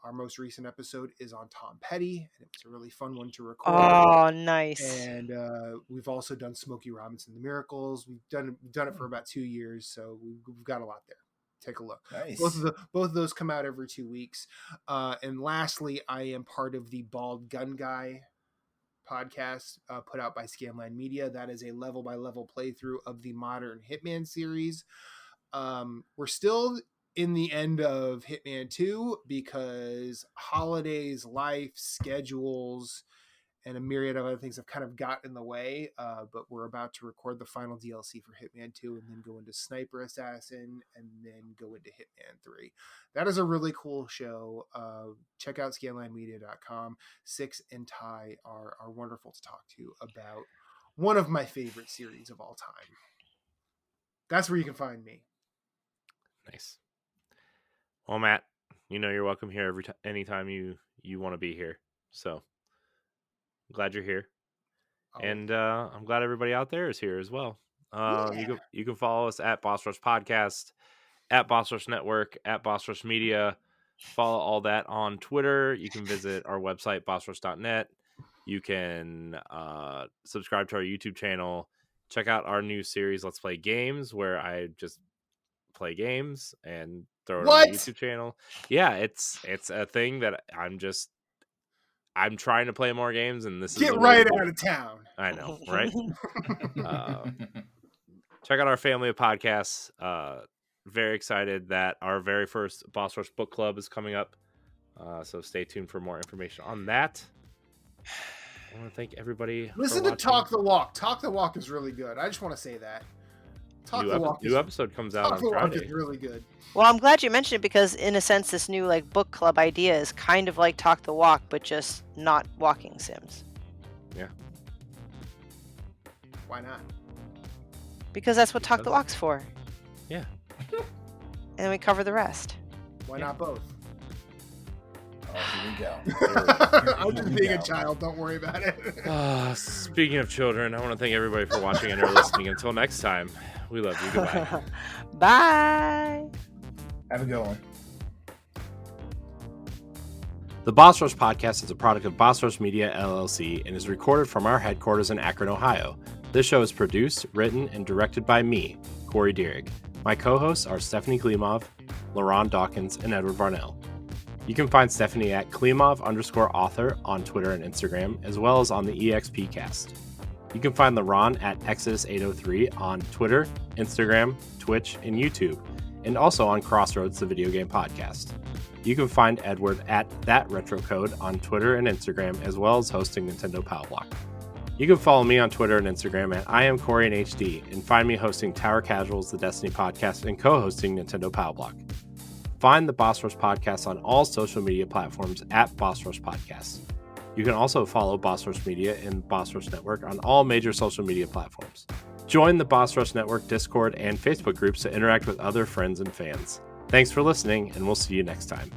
Our most recent episode is on Tom Petty, and it was a really fun one to record. Oh, nice. And we've also done Smokey Robinson, The Miracles. We've done it for about 2 years, so we've got a lot there. Take a look. Nice. Both of those come out every 2 weeks. And lastly, I am part of the Bald Gun Guy podcast put out by Scanline Media. That is a level by level playthrough of the modern Hitman series. We're still in the end of Hitman 2 because holidays, life, schedules, and a myriad of other things have kind of got in the way, but we're about to record the final DLC for Hitman 2 and then go into Sniper Assassin and then go into Hitman 3. That is a really cool show. Check out scanlinemedia.com. Six and Ty are wonderful to talk to about one of my favorite series of all time. That's where you can find me. Nice. Well, Matt, you're welcome here anytime you want to be here. So glad you're here. And I'm glad everybody out there is here as well. You can follow us at Boss Rush Podcast, at Boss Rush Network, at Boss Rush Media. Follow all that on Twitter. You can visit our website, bossrush.net. You can subscribe to our YouTube channel. Check out our new series, Let's Play Games, where I just play games and throw it on the YouTube channel. Yeah, it's a thing that I'm trying to play more games, and this Get is right out of town. I know, right? Check out our family of podcasts. Very excited that our very first Boss Rush Book Club is coming up. So stay tuned for more information on that. I want to thank everybody. Listen to Talk the Walk. Talk the Walk is really good. I just want to say that. New episode comes out on Friday. Talk the Walk is really good. Well, I'm glad you mentioned it because, in a sense, this new book club idea is kind of like Talk the Walk, but just not walking sims. Yeah. Why not? Because that's what Talk the Walk's for. Yeah. And then we cover the rest. Why not both? Oh, here we go. I'm just being a child. Don't worry about it. Speaking of children, I want to thank everybody for watching and or listening. Until next time, we love you. Goodbye. Bye. Have a good one. The Boss Rush Podcast is a product of Boss Rush Media, LLC, and is recorded from our headquarters in Akron, Ohio. This show is produced, written, and directed by me, Corey Dierig. My co-hosts are Stephanie Klimov, LaRon Dawkins, and Edward Varnell. You can find Stephanie at Klimov_author on Twitter and Instagram, as well as on the EXPcast. You can find LaRon at Exodus803 on Twitter, Instagram, Twitch, and YouTube, and also on Crossroads, the video game podcast. You can find Edward at ThatRetroCode on Twitter and Instagram, as well as hosting Nintendo Pow Block. You can follow me on Twitter and Instagram at IamCoreyInHD, and find me hosting Tower Casuals, the Destiny podcast, and co-hosting Nintendo Pow Block. Find the Boss Rush Podcast on all social media platforms at Boss Rush Podcast. You can also follow Boss Rush Media and Boss Rush Network on all major social media platforms. Join the Boss Rush Network Discord and Facebook groups to interact with other friends and fans. Thanks for listening, and we'll see you next time.